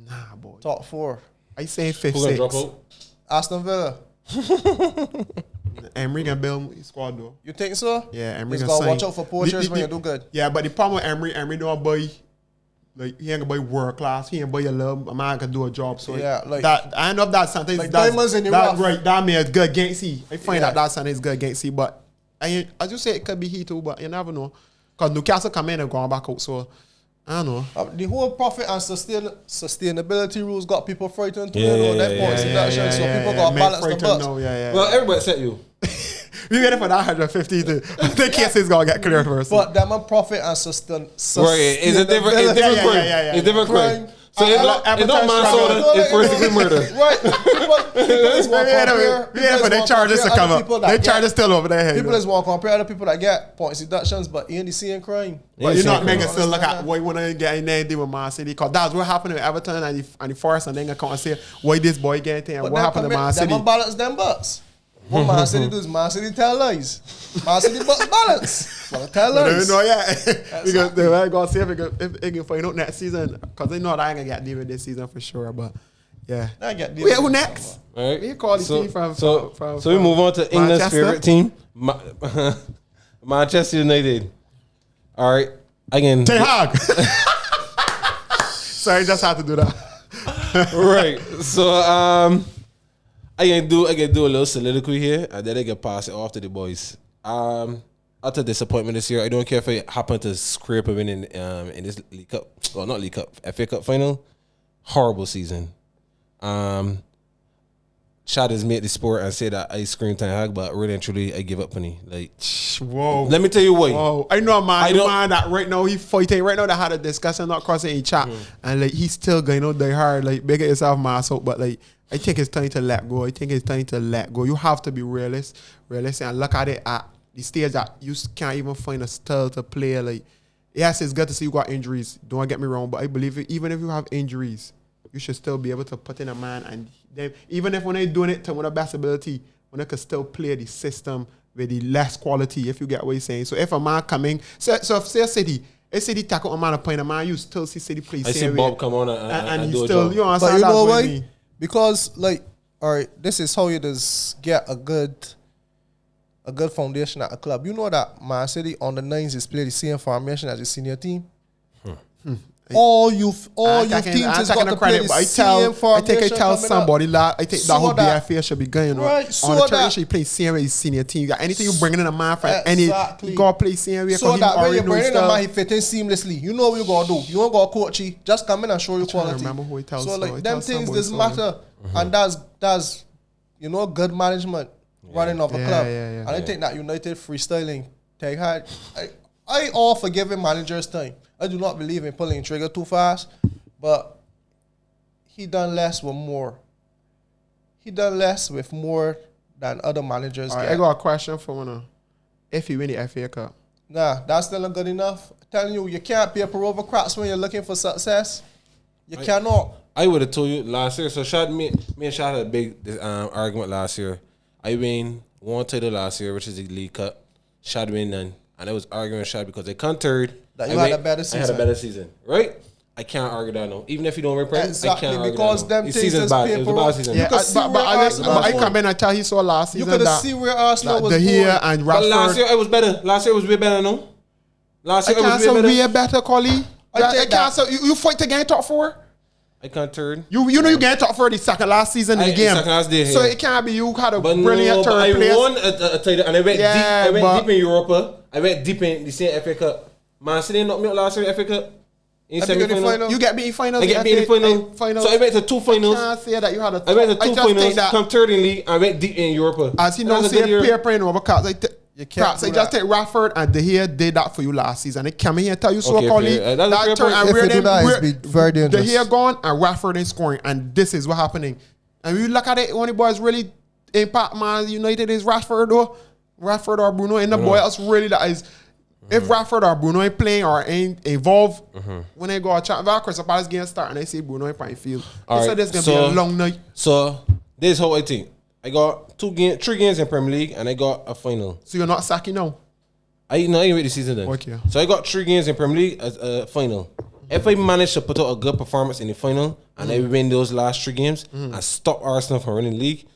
Nah, boy. Top 4. I say 5th, Who gonna drop out? Aston Villa. Emery can build his squad though. You think so? Yeah, Emery can sign. Watch out for poachers when you do good. Yeah, but the problem with Emery don't buy. Like he ain't gonna buy world class. He ain't buy a little. A man can do a job. So yeah, like that. I know that something. Like diamonds in the rough. Right, that man is good against he. I find that something is good against he. But I just say it could be he too. But you never know. Cause Newcastle come in and going back out. So I don't know. The whole profit and sustainability rules got people frightened too. That points deduction. So people got balance the books. Well, everybody set you. We waiting for that 150 to the case is gonna get cleared first. But them a profit and sustainability. Right, it's a different crime. It's different crime. So it's not manslaughter, it's first degree murder. Right. People just want to compare. But they charge us to come up. They charge us still over their head. People just want to compare other people that get points deductions, but in the same crime. But you're not making still look at what you want to get in there and deal with Man City. Because that's what happened with Everton and the Forest, and then they come and say, why this boy getting and what happened to Man City? Them balance them bucks. What Man City do is Man City tell lies. Man City bucks balance. But tell lies. They don't know yet. Because they're going to see if they can find out next season. Because they know that I ain't going to get deal with this season for sure. But yeah. Wait, who next? All right. We call the team from we move on to England's favorite team, Manchester United. All right. Again. Ten Hag. Sorry, just had to do that. Right. So I can do a little soliloquy here, and then I can pass it off to the boys. Utter disappointment this year. I don't care if I happen to scrape a win in this League Cup, well, not League Cup, FA Cup final. Horrible season. Chad has made the sport and say that I scream Ten Hag, but really and truly I give up on it. Like, whoa. Let me tell you why. Whoa. I know a man that right now he fighting. Right now they had a discussion not crossing in chat, and like he's still going out die hard, like bigger yourself mass out, but like I think it's time to let go. You have to be realistic and look at it at the stage that you can't even find a style to play. Like, yes, it's good to see you got injuries. Don't get me wrong, but I believe even if you have injuries, you should still be able to put in a man, and then even if when they're doing it to the best ability, when they can still play the system with the less quality, if you get what you're saying. So if a man coming, so if say City tackle a man and point a man, you still see City play. I see Bob come on and he do still, a job. You know, but you know why? Because like, all right, this is how you just get a good foundation at a club. You know that Man City on the nines is play the same formation as the senior team. All youth teams has got to play the same formation. I tell somebody that I think that whole BFA should be going right. So on the turn. Should play same way as senior team. You got anything you bringing in a man for any, you gotta play same way. So that when you bring in a man, he fit in seamlessly. You know what you gotta do. You don't gotta coach him. Just come in and show you quality. Remember who he tells. So like them things doesn't matter, and that's good management running of a club. And I think that United freestyling Ten Hag. I all forgiving managers' time. I do not believe in pulling trigger too fast, but he done less with more. He done less with more than other managers. Right, I got a question for one. If you win the FA Cup, nah, that's still not good enough. I'm telling you, you can't paper over cracks when you're looking for success. You cannot. I would have told you last year. So me and Shad had a big argument last year. I win one title last year, which is the League Cup. Shad win none. And I was arguing with Shad because they countered. That you had a better season. I had a better season, right? I can't argue that no. Even if you don't win Premier, I can't argue because that no. Them season's bad. It was a bad season. Yeah, but I come in and tell you so last season. You could see where Arsenal was. The here and Rashford. But last year it was better. Last year it was way better, no? Last year it was way better, Collie. You fight to get top 4? I can't turn. You know you get top 4 the second last season in the game. So it can't be you had a brilliant turn. I won a title and I went deep. I went deep in Europa. I went deep in the same FA Cup. Man City knocked me out last year in FA Cup. In semi-final. You get beat in finals. I get beat in the final. So I went to 2 finals. I can't say that you had a. I went to 2 finals. Come third in league. I went deep in Europa. As you know, say player playing over cards. You can't. So just take Rashford and De Gea did that for you last season. They come here and tell you so, Collie. That turn and we're very dangerous. De Gea gone and Rashford ain't scoring, and this is what happening. And we look at it, one of the boys really impact Man United is Rashford or Bruno, and the boy else really that is. If Rashford or Bruno ain't playing or ain't involved, when they go a chat, Crystal Palace game start and they see Bruno ain't playing field. So this is gonna be a long night. So this is how I think. I got 3 games in Premier League and I got a final. So you're not sacking now? I ain't with the season then. Okay. So I got 3 games in Premier League as a final. If I manage to put out a good performance in the final and I win those last 3 games and stop Arsenal from winning the league,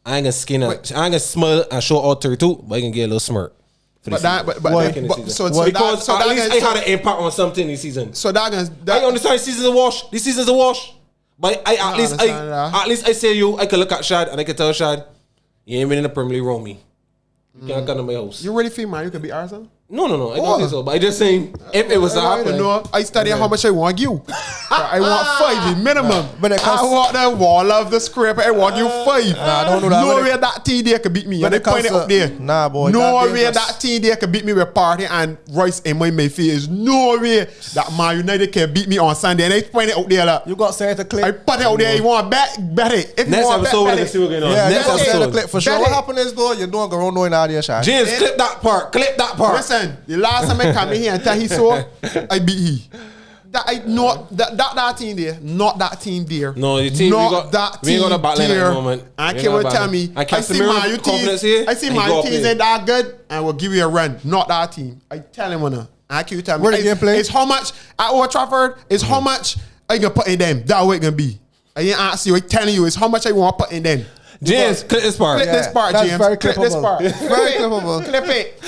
I ain't gonna smile and show all 32, but I can get a little smirk. Because at least I had an impact on something this season. So I understand this season's a wash. This season's a wash. But at least I say I can look at Shad and I can tell Shad, you ain't been in the Premier League, roll me. You can't come to my house. You really feel man you can beat Arsenal? No. I don't think so. But I just saying, if it was I study how much I want you. I want 5 minimum. But I want the wall of the scraper. I want you 5. Nah, I don't know that. No way that team there could beat me. And they point it up there. Nah, boy. No way that team there could beat me with Party and Royce and my Mayfield. There's no way that Man United can beat me on Sunday. And they point it out there. Like, you got to send it to clip. I put it out there. You want to bet it. If next you want episode, we're bet going to see what's going on. Yeah, next episode. Clip for sure. What happened is, though, you're doing Garondo in Adia, Shine. James, clip that part. Clip that part. Listen, the last time I come in here and tell he saw, I beat he. That team there, not that team there. No, the team not that team there. Moment. I can't tell me. I see my teams. I see my teams ain't that good, and will give you a run. Not that team. I tell him wanna. I can't tell me. Where the game play? It's how much at Old Trafford. It's how much I can put in them. That way it gonna be. I ain't ask you. I telling you, it's how much I want to put in them. James, clip this part. Clip this part, that's James. Very clip this part. Very clippable. Clip it.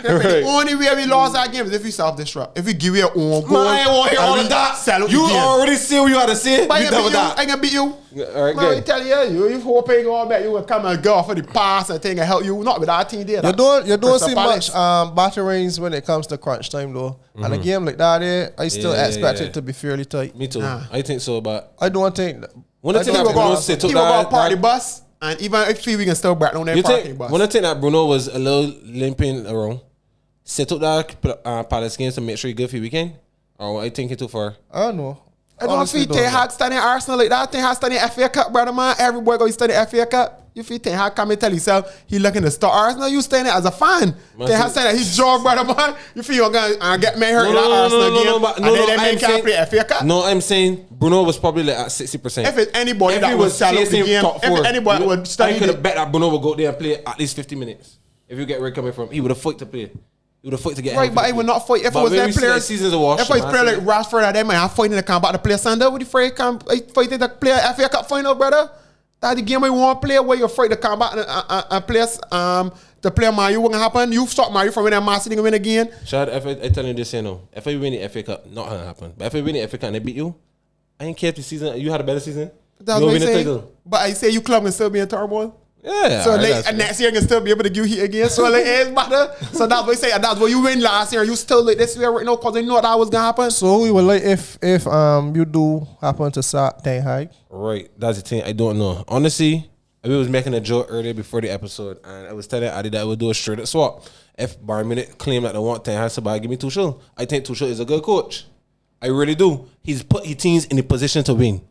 The only way we lost that game is if we self-destruct. If we give you your own goal. Man, I ain't want to hear all of that. You already see what you had to say. But I can beat you. All right, good. I tell you hoping all that you will come and go for the pass and thing and help you. Not with our team there. You don't see much batterings when it comes to crunch time, though. And a game like that, I still expect it to be fairly tight. Me too. I think so, but I don't think... When I think that Bruno set up that party bus, and even if we can still back on that party bus. When I think that Bruno was a little limping around, set up that Palace game to make sure he good for the weekend, or I think it too far. I don't know. I don't feel Ten Hag studying Arsenal like that. Ten Hag studying FA Cup, brother man. Every boy go study FA Cup. You feel Ten Hag come and tell himself he looking to start Arsenal. You studying it as a fan. Ten Hag saying that his job, brother man. You feel you're gonna get me hurt in that Arsenal game, and then they can't play FA Cup. No, I'm saying Bruno was probably like at 60%. If it's anybody that would sell up the game, if anybody would study, I could have bet that Bruno would go there and play at least 50 minutes. If you get where coming from, he would have fought to play. He would have fought to get right, but he would not fight if it was their players. Seasons of wash, if it's player like Rashford and them, man, I'm fighting to come back to play Sunday. Would you afraid fighting to play FA Cup final, brother? That's the game I want to play. Where you're afraid to come back and play to play Mario. What gonna happen? You stop Mario from winning Man City and win again. Shad, if I tell you this, you know, if I win the FA Cup, not gonna happen. But if I win the FA Cup and they beat you, I ain't care if the season. You had a better season. That's what I say. But I say you club can still be in turmoil. Yeah. So next year you can still be able to give heat again. So like it's better. So that's what I say. That's what you win last year. You still like this year right now because they know that was gonna happen. So we will like if you do happen to start Ten Hag. Right. That's the thing. I don't know. Honestly, we was making a joke earlier before the episode, and I was telling Adi that I would do a straight up swap. If Bayern Munich claim that they want Ten Hag, somebody give me Tuchel. I think Tuchel is a good coach. I really do. He's put his teams in a position to win.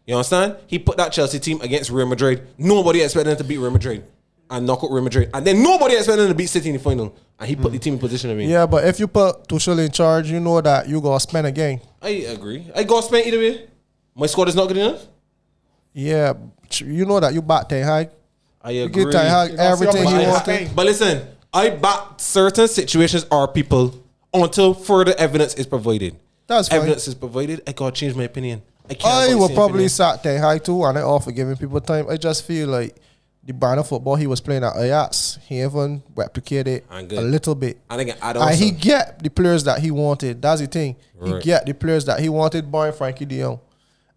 You understand? He put that Chelsea team against Real Madrid. Nobody expected them to beat Real Madrid and knock out Real Madrid. And then nobody expected them to beat City in the final. And he put the team in position to win. Yeah, but if you put Tuchel in charge, you know that you got to spend a game. I agree. I got to spend either way. My squad is not good enough. Yeah, you know that you back Ten Hag. I agree. You give Ten Hag everything he wants. But listen, I back certain situations or people until further evidence is provided. That's fine. Evidence is provided. I got to change my opinion. I will probably start Ten Hag too, and I offer giving people time. I just feel like the brand of football he was playing at Ajax, he even replicated a little bit. And he get the players that he wanted. That's the thing. Right. He get the players that he wanted, barring Frankie de Jong.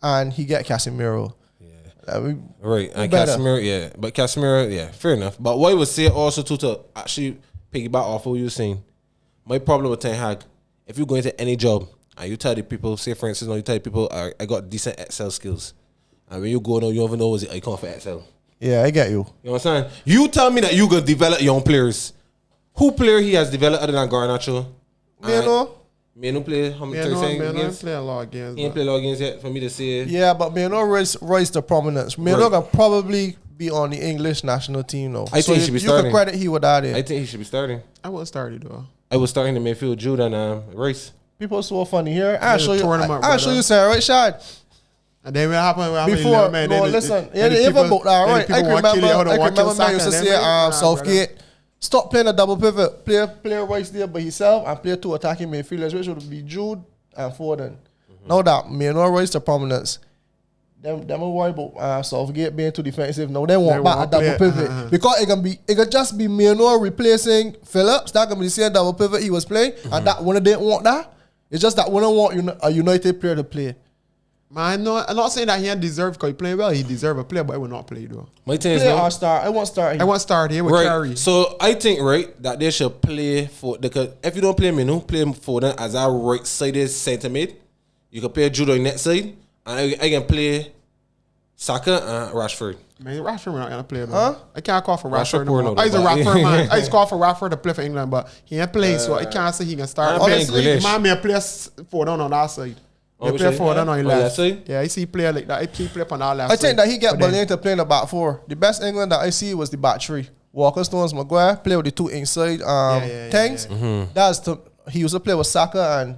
And he get Casemiro. Yeah. Right. And Casemiro, yeah. But Casemiro, yeah, fair enough. But what I would say also too, to actually piggyback off what you were saying, my problem with Ten Hag, if you go into any job, and you tell the people, say for instance, you tell the people, I got decent Excel skills. And when you go now, you don't even know I come for Excel. Yeah, I get you. You know what I'm saying? You tell me that you gonna develop young players. Who player he has developed other than Garnacho? Meno play how many games? Play a lot of games. He ain't play a lot of games yet for me to say. Yeah, but Meno rise to prominence. Meno can probably be on the English national team now. I think he should be starting. You can credit he with that. I think he should be starting. I wouldn't start it though. I was starting the midfield, Jude and Rice. People are so funny here. I'll show you, Sarah, right, Shad? And then what happened? Before, listen. Even about that, right? I remember man used to say, Southgate, stop playing a double pivot. Play Rice there by himself and play two attacking midfielders, which would be Jude and Foden. Now that Meno rise to prominence, them will worry about Southgate being too defensive. Now they want back a double pivot because it can just be Meno replacing Phillips. That can be the same double pivot he was playing, and that one didn't want that. It's just that one want a United player to play. Man, no, I'm not saying that he didn't deserve because he playing well. He deserve a play, but he will not play though. My thing is, play or start. I want start. I want start here with Curry. So I think that they should play for because if you don't play Minu, play for them as our right-sided centre mid. You can play Jude on that side, and I can play Saka and Rashford. Man, Rashford not gonna play, man. I can't call for Rashford. He's a Rashford man. I just call for Rashford to play for England, but he ain't playing, so I can't say he can start. Man, me play for down on that side. They play for down on the left. Yeah, I see play like that. He play on our left. I think that he get Berlin to play in the back four. The best England that I see was the back three. Walker, Stones, Maguire play with the two inside things. He used to play with Saka and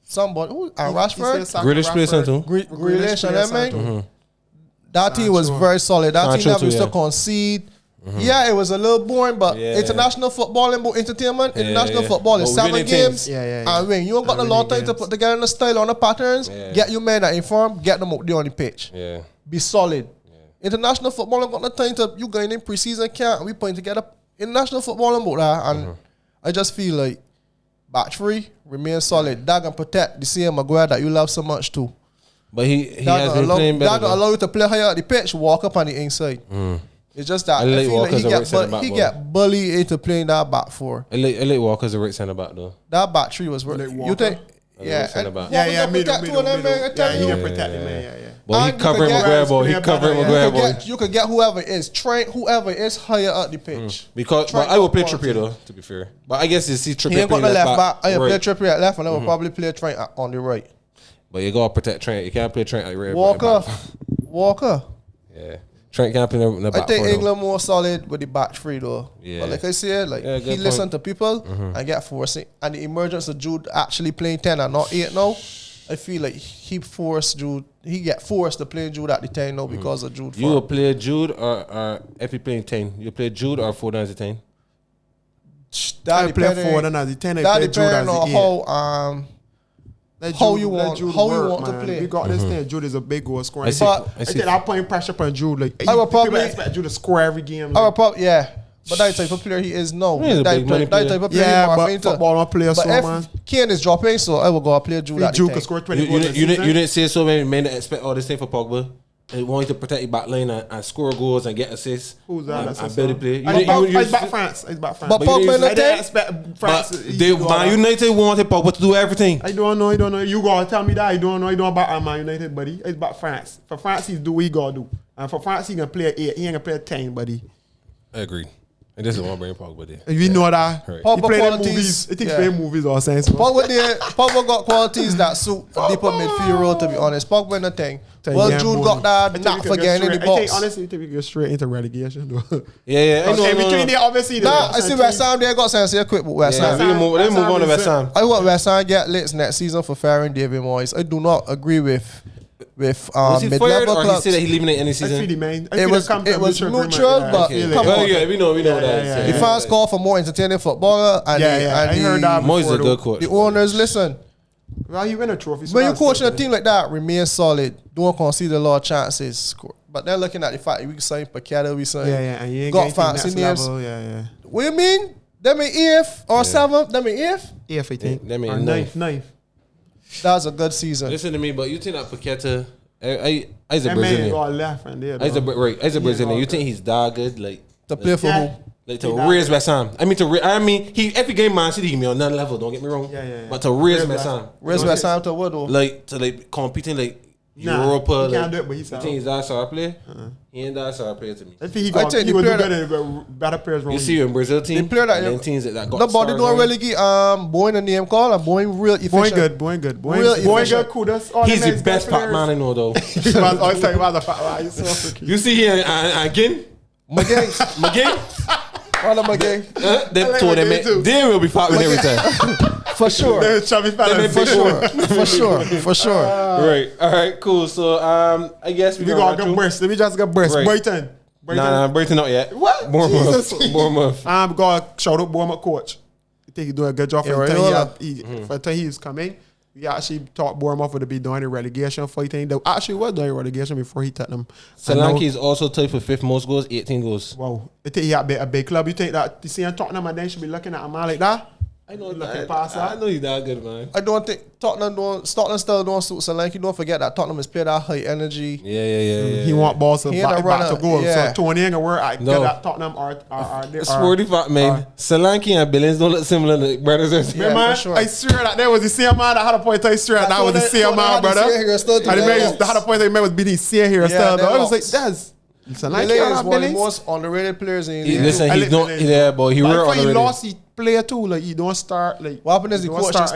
somebody and Rashford. Grealish plays too. Grealish and everything. That team was very solid. That team never used to concede. Yeah, it was a little boring, but international football and entertainment, international football is 7 games. And when you don't got a lot of time to put together the style on the patterns, get your men that inform, get them out there on the pitch. Be solid. International football ain't got no time to you going in preseason camp and we putting together international football and about that. And I just feel like back three remain solid. That can protect the same Maguire that you love so much too. But he has been playing better. That can allow you to play higher at the pitch, walk up on the inside. It's just that I feel like he get bullied into playing that back four. I like Walker's a right centre back though. That back three was worth. You think? Yeah, middle. He can protect him, man. But he covering Maguire boy. He covering Maguire boy. You could get whoever is higher up the pitch. Because but I will play Trippier though, to be fair. But I guess you see Trippier. He ain't got the left back. I will play Trippier at left, and I will probably play Trent on the right. But you gotta protect Trent. You can't play Trent at right. Walker. Yeah. Trent can't play in the back. I think England more solid with the back three though. Yeah. But like I said, he listened to people and get forcing. And the emergence of Jude actually playing 10 and not 8 now, I feel like he forced Jude. He get forced to play Jude at the 10 now because of Jude. You will play Jude or if you playing 10, you play Jude or 4 as a 10. That play 4 as a 10. That depends on how you want to play. We got this thing. Jude is a big goal scorer. I think I'm putting pressure on Jude. Like I would probably expect Jude to score every game. I would probably But that type of player he is now. That type of player. Yeah, but football don't play so man. Kane is dropping, so I will go and play Jude. Jude can score 20 goals. You didn't say so many men that expect all this thing for Pogba. They want you to protect your back line and score goals and get assists. Who's that? And build the play. It's back France. But Pogba in the day expect France. Man United wanted Pogba to do everything. I don't know. You gotta tell me that. I don't know. I don't know about Man United, buddy. It's about France. For France, he's do what he gotta do. And for France, he can play 8. He ain't gonna play 10, buddy. I agree. And this is one bring Pogba there. You know that. Right. He play in movies. He thinks playing movies or sense. Pogba got qualities that suit a deeper midfield role, to be honest. Pogba in the thing. Well, Jude got that not forgetting in the box. I think, honestly, we go straight into relegation, though. Yeah. Okay, between there, obviously. I see West Ham, they got sense here quick with West Ham. They move on to West Ham. I want West Ham get lit next season for firing David Moyes. I do not agree with was he fired or he said that he leaving it any season? It was neutral, but come on. We know that. The fans call for more entertaining footballer, and I heard that. Moyes is a good coach. The owners listen. Well, he win a trophy. When you're coaching a team like that, remain solid. Don't concede a lot of chances. But they're looking at the fact that we signed Paqueta, we signed. And you ain't got fancy names. What do you mean? They mean EF or 7th? They mean EF? EF, I think. They mean 9th. That was a good season. Listen to me, but you think that Paqueta, as a Brazilian, as a Brazilian, you think he's that good, like to play for who? Like to raise West Ham. He every game Man City he me on that level. Don't get me wrong. But to raise West Ham, West Ham to what though? Like to competing Europa. He can't do it, but he's. You think he's that star player? He ain't that star player to me. I think he got do better players. You see in Brazil team, the player that teams that got. Nobody don't really get Boyne a name call and Boyne real efficient. Boyne good. Cool. He's the best Pac man I know though. He was always talking about the Pac man. You see here again, McGinn. All of McGinn. They will be fighting every time. For sure. For sure. Right. All right. Cool. So I guess we got to burst. Let me just get burst. Brighton. Nah, Brighton not yet. What? Bournemouth. I'm going to shout out Bournemouth coach. I think he's doing a good job for the time he was coming. We actually thought Bournemouth would be doing a relegation fighting. They actually was doing a relegation before he took them. Solanke is also tied for 5th most goals, 18 goals. Wow. I think he had a big club. You think that you see him Tottenham and then should be looking at a man like that? I know he's that good, man. I don't think Tottenham still don't suit Solanke. Don't forget that Tottenham is playing that high energy. Yeah. He want balls to back to goal. Yeah. So Tony ain't gonna work. That Tottenham are it's 45, man. Solanke and Billings don't look similar to brothers and sisters. Yeah, man, sure. I swear that was the same man that had a point. I swear that was the same man, brother. And the man that had a point. I was beating C here still. I was like, that's. Solanke is one of the most underrated players in the listen, he's not there, boy. He lost. He play too. Like he don't start. Like what happened is the coach just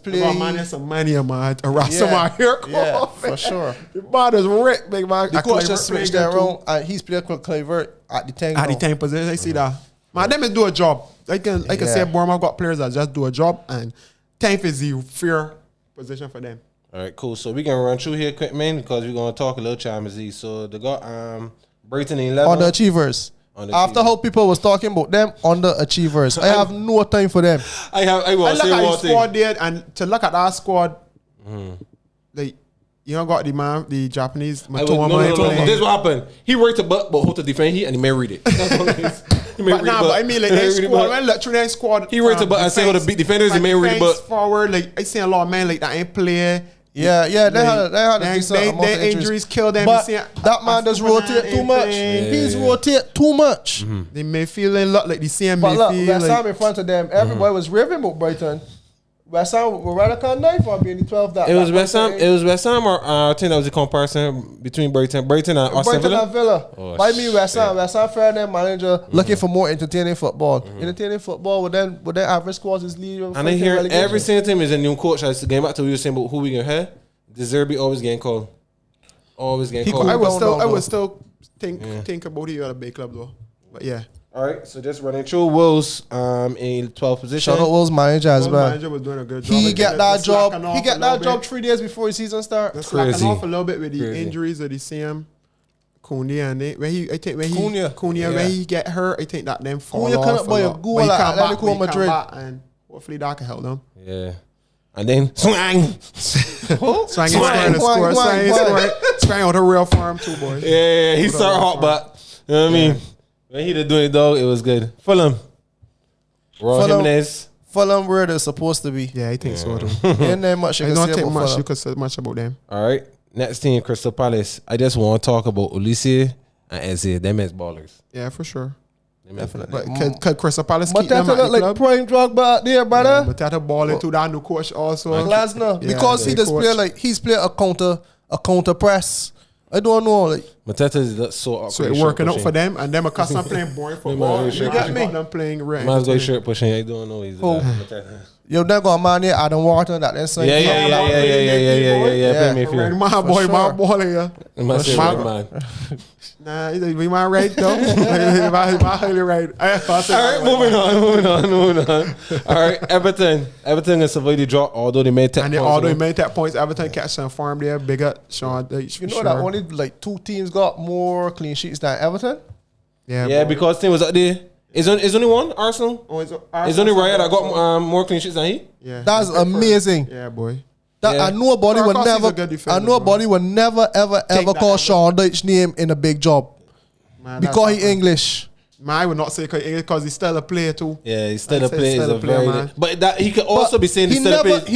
play. Man, it's some money, man. Some here. Yeah, for sure. The man is ripped, big man. The coach just switched that around, and he's playing Kluivert at the 10. At the 10 position, I see that. Man, them is do a job. I can say Bournemouth got players that just do a job, and 10th is the fair position for them. All right, cool. So we gonna run through here quick, man, because we're gonna talk a little Champions League. So they got Brighton in 11 underachievers. After how people was talking about them, underachievers. I have no time for them. I will say one thing. Squad there, and to look at our squad, like you don't got the Japanese. This is what happened. He worked a butt, but how to defend he and he may read it. That's all it is. But I mean, like that squad, when look through that squad, he worked a butt and say how to beat defenders. He may read it, but forward, like I see a lot of men like that ain't play. Yeah, they had a decent amount of injuries killed them. But that man does rotate too much. He's rotate too much. They may feel a lot like the same. But look, West Ham in front of them, everybody was raving about Brighton. West Ham were radical 9 for being the 12. It was West Ham. It was West Ham, or I think that was a comparison between Brighton and Aston Villa. Why me West Ham? West Ham fair their manager looking for more entertaining football. Entertaining football with them average scores is lead. And I hear every single time is a new coach. I was getting back to what you were saying about who we gonna have. De Zerbi always getting called. Always getting called. I would still think about it at a big club though. But yeah. All right, so just running through Wolves in 12th position. Shout out Wolves manager as well. Manager was doing a good job. He got that job 3 days before the season start. Slacking off a little bit with the injuries of the CM. Cunha and when he get hurt, I think that them fall off. Cunha buy a goal at Atletico Madrid, and hopefully that can help them. Yeah. And then Swang out a real farm too, boy. Yeah, he started hot, but you know what I mean. When he did do it though, it was good. Fulham, Jimenez. Fulham where they're supposed to be. Yeah, I think so too. Ain't there much you can say much about them. All right, next team, Crystal Palace. I just want to talk about Ulisse and Eze. Them as ballers. Yeah, for sure. Definitely. But could Crystal Palace keep them at look the like prime Drogba out there, brother. But that ball into that new coach also. Glasner, because he does play like he's play a counter press. I don't know, like Mateta is so awkward. So it's working out for them, and them accustomed playing boring football. You get me? Them playing right. Man's got shirt pushing. I don't know. He's yo, they got a man there, Adam Wharton, that then saying. Yeah. Play me if my boy here. Man. Nah, we might right though. My highly right. All right, moving on. All right, Everton and Sevilla drop, although they made 10 points. Although they made 10 points, Everton catch some farm there. Big up, Sean. You know that only like 2 teams got more clean sheets than Everton? Yeah, because team was up there. Is only one Arsenal? It's only Raya that got more clean sheets than he. Yeah, that's amazing. Yeah, boy. And nobody would never ever call Sean Dyche's name in a big job. Man, because he English. Man, I would not say because he's still a player too. Yeah, he's still a player. Man. But that he could also be saying he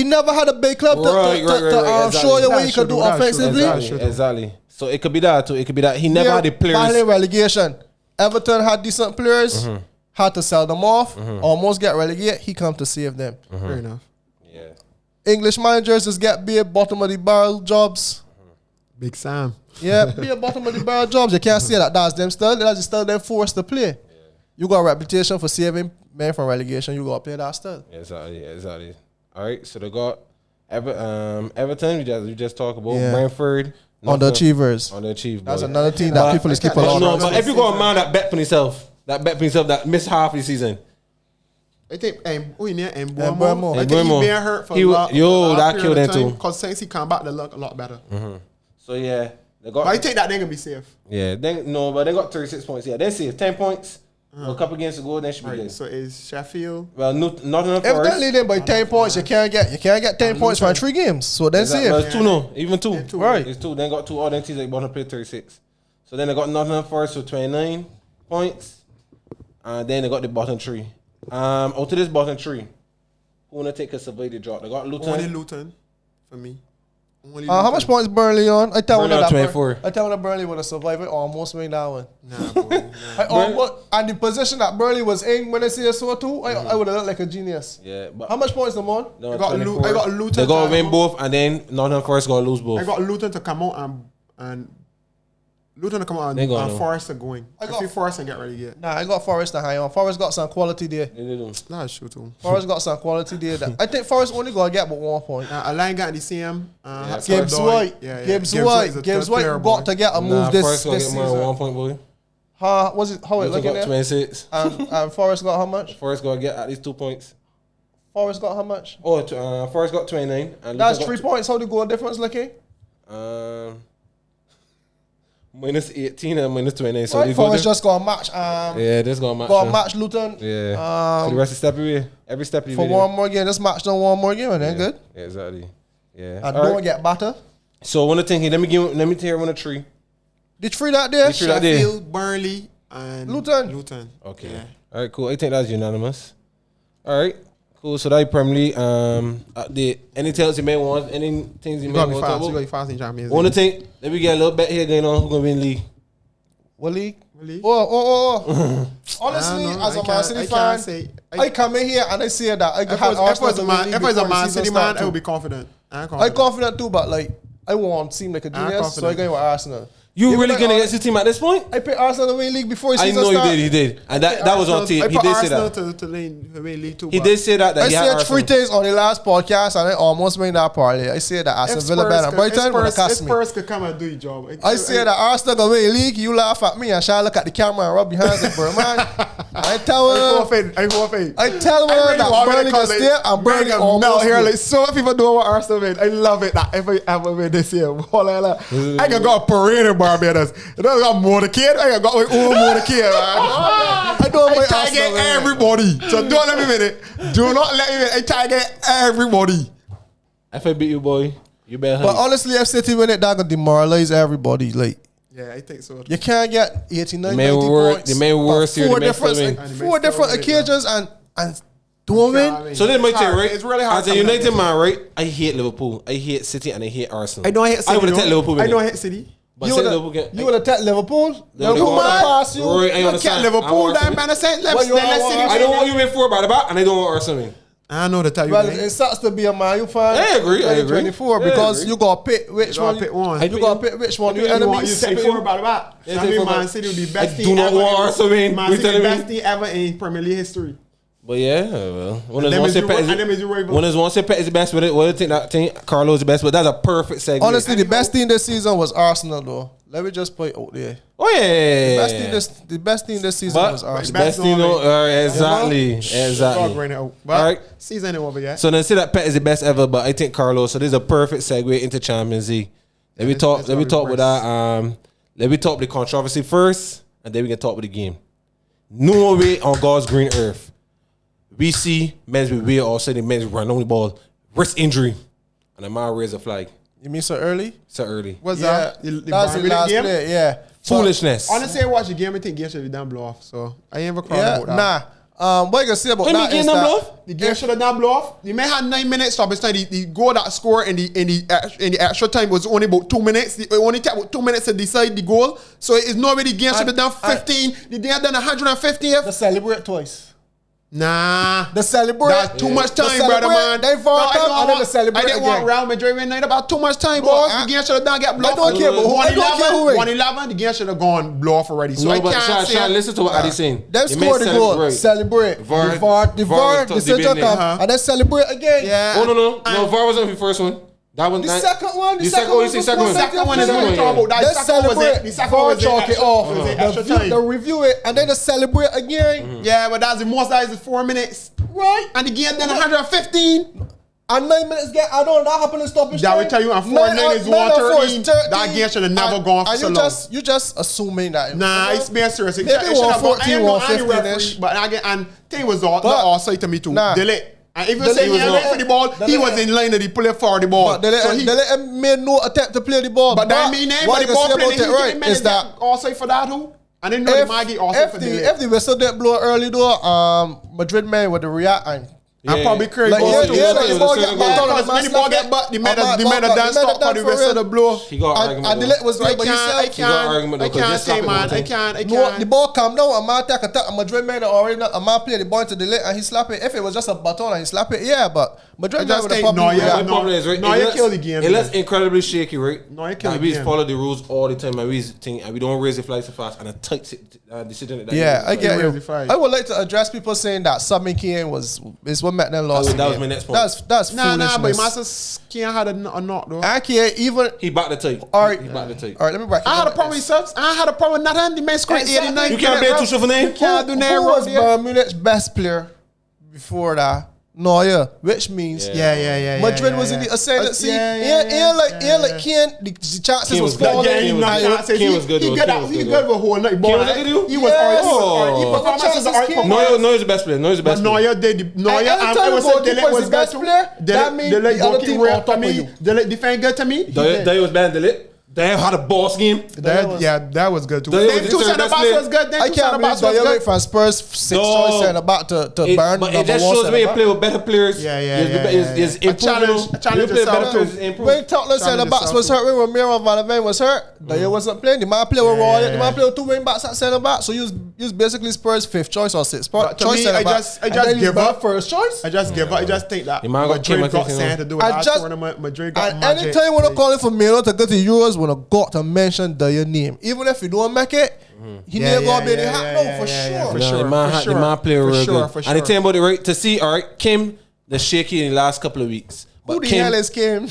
never had a big club to show you what he could do offensively. Exactly. So it could be that too. It could be that he never had the players. Finally, relegation. Everton had decent players. Had to sell them off. Almost get relegated. He come to save them. Fair enough. Yeah. English managers just be a bottom of the barrel jobs. Big Sam. Yeah, be a bottom of the barrel jobs. You can't say that. That's them still. That's still them forced to play. Yeah. You got a reputation for saving men from relegation. You got to play that still. Yeah, exactly. All right, so they got Everton. We just talked about Brentford. Underachievers. That's another team that people is keeping on. No, but if you got a man that bet for himself, that missed half the season. I think Mbeumo. I think he been hurt for that killed them too. Because since he come back, they look a lot better. So yeah, they got. But I think that they're gonna be safe. Yeah, but they got 36 points. Yeah, they're safe. 10 points. A couple games to go, then should be good. So is Sheffield? Well, not enough. If they lead them by 10 points, you can't get 10 points from 3 games. So then safe. Well, it's 2 no, even 2. Right, it's 2. Then got 2 other teams that want to play 36. So then they got Nottingham Forest with 29 points, and then they got the bottom 3. Out of this bottom 3, Who wanna take a survey to drop? They got Luton. Only Luton for me. How much points Burnley on? I tell you that 24. I tell you Burnley would have survived. I almost made that one. Nah, boy. And the position that Burnley was in when I see a so too, I would have looked like a genius. Yeah, but how much points them on? No, I got Luton. They got to win both, and then Nottingham Forest got to lose both. I got Luton to come out and Luton to come out and Forest are going. I think Forest and get ready yet. Nah, I got Forest to high on. Forest got some quality there. Nah, shoot too. Forest got some quality there. I think Forest only gonna get but 1 point. Align got the same. Gibbs White. Gibbs White got to get a move this season. Forest get 1 point, boy. How it looking there? 26. And Forest got how much? Forest got to get at least 2 points. Forest got how much? Forest got 29. And that's 3 points. How the goal difference looking? Minus 18 and minus 29. So right, Forest just got a match. This got a match. Got a match Luton. Yeah. For the rest of the step away. Every step of the for video. one more game. This match done one more game and then good. Yeah, exactly. Yeah. And don't get batter. So one of the things, let me tell one of 3. The 3 that there? Sheffield, Burnley, and Luton. Okay. Yeah. All right, cool. I think that's unanimous. All right. Cool. So that Premier League update. Any tales you may want? Any things you may want to talk about? You got to be fast in Champions League. One thing. Let me get a little bet here going on. Who's gonna win league? What league? Oh. Honestly, as a Man City fan, I come in here and I say that I had Arsenal to win league. If I was a Man City man, I would be confident. I'm confident too, but like I won't seem like a genius, so I go with Arsenal. You really gonna get your team at this point? I picked Arsenal to win league before season started. I know he did. And that was on tape. He did say that. To win league too. He did say that. I said 3 things on the last podcast and I almost made that parlay. I said that Aston Villa and Brighton would have cost me. Spurs could come and do your job. I said that Arsenal gonna win league. You laugh at me and shall look at the camera and rub your hands like, bro, man. I tell him that Burnley can stay and Burnley almost here. Like so many people do what Arsenal win. I love it. That if I ever win this year, I can go a parade in Barbados. I got more the kid. I got my own more the kid, man. I target everybody. So don't let me win it. Do not let me win. I target everybody. If I beat you, boy, you better. But honestly, if City win it, that gonna demoralize everybody. Like, yeah, I think so. You can't get 89, 90 points. The main worst here. Four different occasions and don't win. So then, my thing, right? It's really hard. As a United man, right? I hate Liverpool. I hate City and I hate Arsenal. I don't hate City. I would have taken Liverpool. I don't hate City. You would have taken Liverpool? Liverpool pass you. Right, I understand. Liverpool, that man. I don't want you in 4 by the back, and I don't want Arsenal. I know the type. Well, it sucks to be a Man U fan. I agree. 24 because you got to pick which one. You got to pick which one. Your enemies. You take 4 by the back. Man City will be best team. I do not want Arsenal. Man City best team ever in Premier League history. But yeah, well, one is one say Pet is the best with it. Well, I think that thing Carlo is the best, but that's a perfect segue. Honestly, the best team this season was Arsenal, though. Let me just put it out there. Oh yeah, the best team this season was Arsenal. Best team, exactly. All right, season ain't over yet. So then say that Pet is the best ever, but I think Carlo. So this is a perfect segue into Champions League. Let me talk with that. Let me talk the controversy first, and then we can talk with the game. No way on God's green earth. We see men's be weird all of a sudden men's run on the ball, wrist injury, and the man raise a flag. You mean so early? So early. What's that? That's the last play, yeah. Foolishness. Honestly, I watch the game, I think game should be done blow off. So I ain't ever cried about that. What you gonna say about that is that the game should have done blow off. You may have 9 minutes stoppage time. The goal that scored in the extra time was only about 2 minutes. It only took about 2 minutes to decide the goal. So it's not really the game should have done 15. The game done 150th. To celebrate twice. Nah, the celebrate. That's too much time, brother man. They fought up and then the celebrate. I didn't want Real Madrid win night about too much time, boss. The game should have done get blow off. I don't care, but 111, the game should have gone blow off already. So I can't say. Listen to what Adi's saying. They scored the goal. Celebrate. The VAR decision come and then celebrate again. Yeah. Oh no, VAR wasn't the first one. That one, the second one. The second one is what we talk about. They celebrate. The second one chalk it off. They review it and then they celebrate again. Yeah, but that's the most. That is 4 minutes, right? And the game then 115. And 9 minutes get. I don't know that happened in stoppage time. That will tell you. And 4 minutes 113. That game should have never gone for so long. You just assuming that. Nah, it's being serious. Maybe 114, 115-ish. But again, and thing was all say to me too. Delay. And if you say he was for the ball, he was in line to the play for the ball. But they let him make no attempt to play the ball. But that mean what the ball playing right is that also for that who? And then know the Maggie also for the if the whistle didn't blow early though, Madrid man would react and And probably Craig like, Ball too. the ball get back. When the ball get back, the man that dance stop for the rest of the blow. He got argument. And the leg was there, but he said, I can't say, man. I can't. No, the ball come down, a man take a tap, Madrid made it already, a man play the ball into the leg and he slap it. If it was just a baton and he slap it, yeah, but Madrid just made think My problem is, right? Neuer killed the game. It looks incredibly shaky, right? Neuer killed the We game. follow the rules all the time, and we don't raise the flag so fast, and a tight decision. Yeah, I get Really you. fine. I would like to address people saying that subbing Kane is what made them lost. That was my next point. That's foolishness. But Masters can't had a knock though. I can't even. He backed the tape. All right, He backed the tape. All right, let me break it I down had a like problem with this. subs. I had a problem with nothing. The man scored 89. You can't be too sure for name. You can't do Who that. was Bayern Munich's best player before that? Neuer, which means Yeah. Madrid was in the ascendancy. Yeah. Like Kane, the chances Kane was was good. falling. Kane was good. He good with whole night. Kane was good with you? He was alright. He But the performances chances are alright. Kane- Neuer's the best player. Neuer's the best player. Neuer did Neuer. And I was saying the Dele was the best good player. too. That means Dele the other team on top to of me. you. Dele defend good to me. They was bad, Delete. They had a boss game. That was good too. Dele Then was two the center best backs player. was good. Then I two can't center backs believe was that you went good. from Spurs 6 No. choice center back to Bayern. But it just shows me you play with better players. Yeah. Is A challenge yourself too. When Tottenham center backs was hurt, when Romero and Van de Ven was hurt, Dyer wasn't playing. The man play with Roy. The man play with 2 wing backs at center back. So you was basically Spurs 5th choice or 6th But to choice me, center I back. just And then give you up. first choice. I just give up. I just think that The man got Madrid Kim, got I think, something to do with I that just- tournament. Madrid got And magic. anytime when I calling for Melo to go to Euros, when I got to mention Dyer name, even if you don't make it, he never gonna be in the hat. No, for sure. For No, sure. the man play real good. For And the thing about it, right, to see, all right, Kim, the shaky in the last couple of weeks. Who But the Kim, hell is Kim?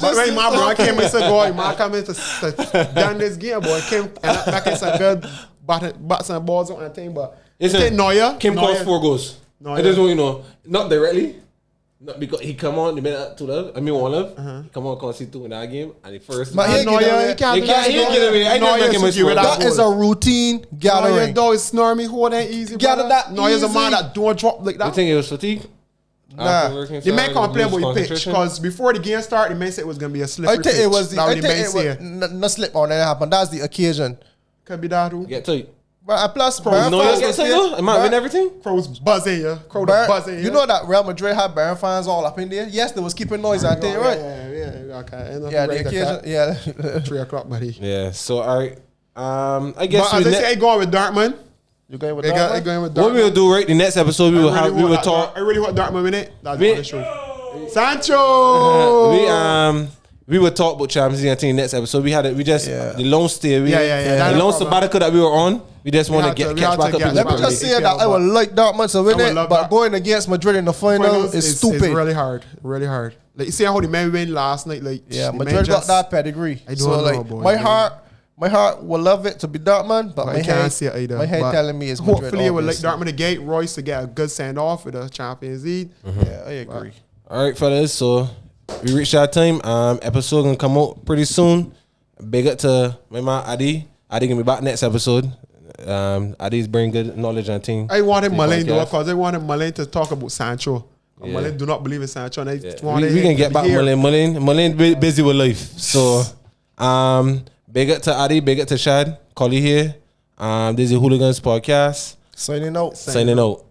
But right, my bro came in said, boy, man come in to done this game, boy. Came and back in some good bats and balls on that thing, but Listen, Neuer. Kim caused 4 goals. Neuer. I just want you to know, not directly. Not because he come on, the minute 2 love. I mean 1 love. He come on, can't see 2 in that game, and the first. But he ain't Neuer, get away. he can't do He can't get away. I never Neuer make him a should give it score. that That is a routine Neuer gathering. though is snormy, hold that easy. Gather brother. that Neuer's a man easy. that don't drop like I that. think it was fatigue. Nah. The man can't play with pitch because before the game started, the man said it was gonna be a slippery I think pitch. it was That I what think the man it say. was no slip on that happened. That's the occasion. Could be that too. Get tight. But plus, Bayern No, you fans get was tight there. though. Am I win everything? Crow's buzzing, yeah. Crowd Bayern- buzzing, yeah. You know that Real Madrid had Bayern fans all up in there. Yes, they was keeping noise out there, right? Yeah, okay. Yeah, the occasion. Yeah. 3 o'clock, buddy. Yeah. So all right. I guess But as I say, I going with Dortmund. You going with I that? going with what Dortmund. we will do, right? The next episode we will have. We will talk. I really want Dortmund in it. That's We- the show. Sancho. We will talk about Champions League. I think next episode we had it. We just Yeah. the long stay. Yeah. The That's long no problem. sabbatical that we were on. We just want to had to- get we catch had back to up. get- in Let me Champions just League. say that I would like Dortmund to win I would it, love but that. going against Madrid in the final is It's stupid. really hard. Really hard. Like you see how the men win last night. Like Yeah, the Madrid men got just- that pedigree. I don't So know, like boy. my heart will love it to be Dortmund, but I my can't head, see it either. my head But telling me it's Madrid. hopefully it would like obviously. Dortmund to get Royce to get a good send off with the Champions League. Yeah, I agree. All right, fellas. So we reached our time. Episode gonna come out pretty soon. Big up to my man Adi. Adi gonna be back next episode. Adi's bring good knowledge and thing. I wanted to the Malin though podcast. because I wanted Malin to talk about Sancho. Yeah. Malin do not believe in Sancho, and I Yeah. wanted We him can get to back hear. Malin busy with life. So big up to Adi, big up to Shad, Collie here. This is Hooligans podcast. Signing out. Signing out.